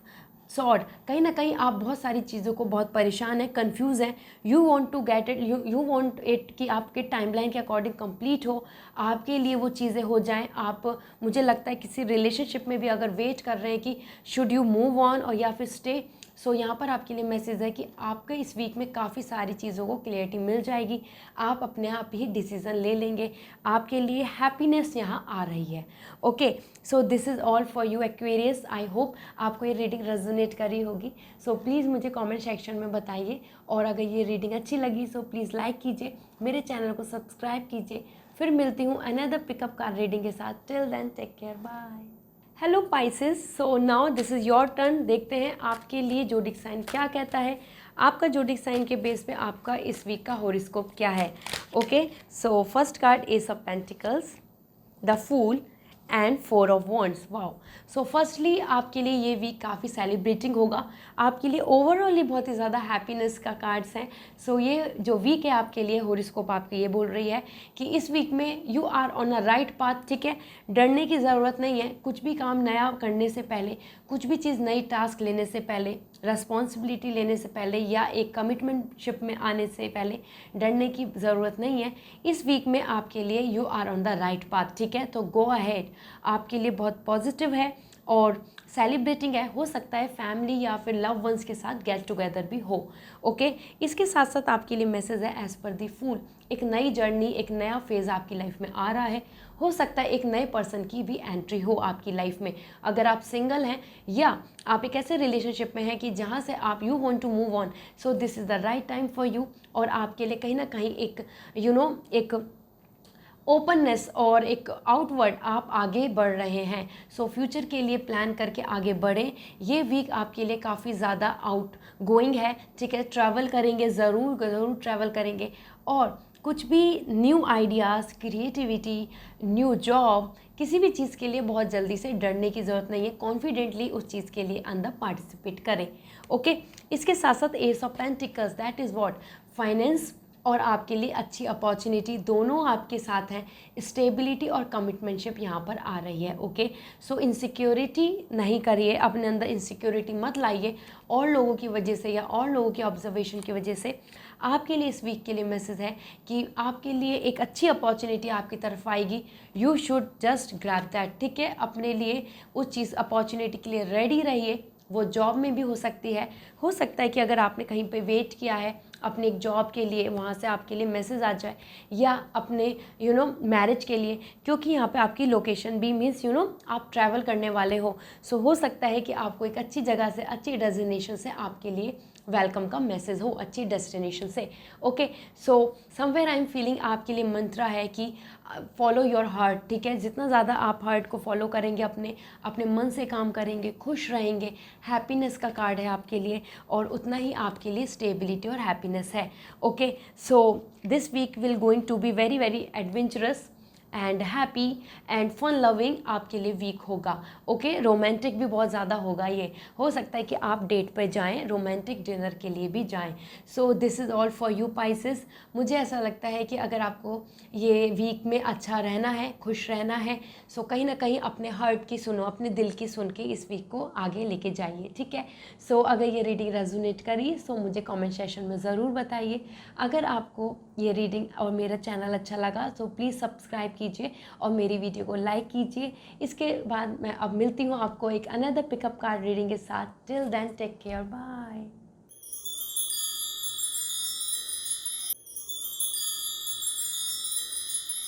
sword, कहीं ना कहीं आप बहुत सारी चीज़ों को बहुत परेशान हैं, कंफ्यूज हैं। You want to get it, you want it कि आपके टाइमलाइन के अकॉर्डिंग कंप्लीट हो, आपके लिए वो चीज़ें हो जाएं। आप, मुझे लगता है किसी रिलेशनशिप में भी अगर वेट कर रहे हैं कि शुड यू मूव ऑन और या फिर स्टे, सो यहाँ पर आपके लिए मैसेज है कि आपके इस वीक में काफ़ी सारी चीज़ों को क्लियरिटी मिल जाएगी, आप अपने आप ही डिसीज़न ले लेंगे, आपके लिए हैप्पीनेस यहाँ आ रही है। Okay, so this is all for you Aquarius. I hope आपको ये रीडिंग रेजोनेट करी होगी। सो प्लीज़ मुझे कमेंट सेक्शन में बताइए, और अगर ये रीडिंग अच्छी लगी सो प्लीज़ लाइक कीजिए, मेरे चैनल को सब्सक्राइब कीजिए। फिर मिलती हूँ अनदर पिकअप कार्ड रीडिंग के साथ। Till then take care, bye. Hello Pisces, so now this is your turn. देखते हैं आपके लिए जोडिक साइन क्या कहता है। आपका जोडिक साइन के बेस पे आपका इस वीक का हॉरोस्कोप क्या है। Okay, so first card ace of pentacles, the fool and 4 of wands. Wow. So firstly आपके लिए ये वीक काफ़ी सेलिब्रेटिंग होगा, आपके लिए ओवरऑल ही बहुत ही ज़्यादा हैप्पीनेस का कार्ड्स हैं। सो ये जो वीक है आपके लिए, हॉरोस्कोप आपकी ये बोल रही है कि इस वीक में you are on a right path, ठीक है। डरने की ज़रूरत नहीं है, कुछ भी काम नया करने से पहले, कुछ भी चीज़ नई टास्क लेने से पहले, रिस्पॉन्सिबिलिटी लेने से पहले या एक कमिटमेंटशिप में आने से पहले डरने की ज़रूरत नहीं है। इस वीक में आपके लिए you are on the right path, ठीक है। तो गो अहेड, आपके लिए बहुत पॉजिटिव है और सेलिब्रेटिंग है। हो सकता है फैमिली या फिर लव वंस के साथ गेट टुगेदर भी हो, ओके। इसके साथ साथ आपके लिए मैसेज है एज पर दी फूल, एक नई जर्नी, एक नया फेज़ आपकी लाइफ में आ रहा है। हो सकता है एक नए पर्सन की भी एंट्री हो आपकी लाइफ में, अगर आप सिंगल हैं या आप एक ऐसे रिलेशनशिप में हैं कि जहाँ से आप you want to move on, so this is the right time for you. और आपके लिए कहीं ना कहीं एक एक ओपननेस और एक आउटवर्ड आप आगे बढ़ रहे हैं। सो फ्यूचर के लिए प्लान करके आगे बढ़ें। ये वीक आपके लिए काफ़ी ज़्यादा आउट गोइंग है, ठीक है। ट्रैवल करेंगे, ज़रूर ज़रूर ट्रैवल करेंगे और कुछ भी new ideas, creativity, new job, किसी भी चीज़ के लिए बहुत जल्दी से डरने की ज़रूरत नहीं है। कॉन्फिडेंटली उस चीज़ के लिए अंदर पार्टिसिपेट करें, ओके। इसके साथ साथ S of pentacles, that is what, finance और आपके लिए अच्छी अपॉर्चुनिटी दोनों आपके साथ हैं। स्टेबिलिटी और कमिटमेंटशिप यहाँ पर आ रही है, ओके। सो इनसिक्योरिटी नहीं करिए, अपने अंदर इनसिक्योरिटी मत लाइए और लोगों की वजह से या और लोगों की ऑब्जर्वेशन की वजह से। आपके लिए इस वीक के लिए मैसेज है कि आपके लिए एक अच्छी अपॉर्चुनिटी आपकी तरफ आएगी, you should just grab that, ठीक है। अपने लिए उस चीज़ अपॉर्चुनिटी के लिए रेडी रहिए। वो जॉब में भी हो सकती है, हो सकता है कि अगर आपने कहीं पे वेट किया है अपने एक जॉब के लिए, वहाँ से आपके लिए मैसेज आ जाए, या अपने मैरिज के लिए, क्योंकि यहाँ पे आपकी लोकेशन भी मीन्स आप ट्रैवल करने वाले हो। सो हो सकता है कि आपको एक अच्छी जगह से, अच्छी डेस्टिनेशन से आपके लिए वेलकम का मैसेज हो, अच्छी डेस्टिनेशन से, okay. So somewhere I am feeling आपके लिए मंत्रा है कि फॉलो योर हार्ट, ठीक है। जितना ज़्यादा आप हार्ट को फॉलो करेंगे, अपने मन से काम करेंगे, खुश रहेंगे, हैप्पीनेस का कार्ड है आपके लिए, और उतना ही आपके लिए स्टेबिलिटी और हैप्पीनेस है, okay. So this week will going to be very very adventurous and happy and fun loving आपके लिए वीक होगा, ओके। रोमांटिक भी बहुत ज़्यादा होगा, ये हो सकता है कि आप डेट पर जाएं, रोमांटिक डिनर के लिए भी जाएं। सो this is all for you Pisces. मुझे ऐसा लगता है कि अगर आपको ये वीक में अच्छा रहना है, खुश रहना है, सो कहीं ना कहीं अपने हार्ट की सुनो, अपने दिल की सुन के इस वीक को आगे लेके जाइए, ठीक है। सो अगर ये रीडिंग रेजोनेट करी सो मुझे कमेंट सेक्शन में ज़रूर बताइए। अगर आपको ये रीडिंग और मेरा चैनल अच्छा लगा तो प्लीज़ सब्सक्राइब कीजिए और मेरी वीडियो को लाइक कीजिए। इसके बाद मैं अब मिलती हूँ आपको एक अनदर पिकअप कार्ड रीडिंग के साथ। Till then take care, bye.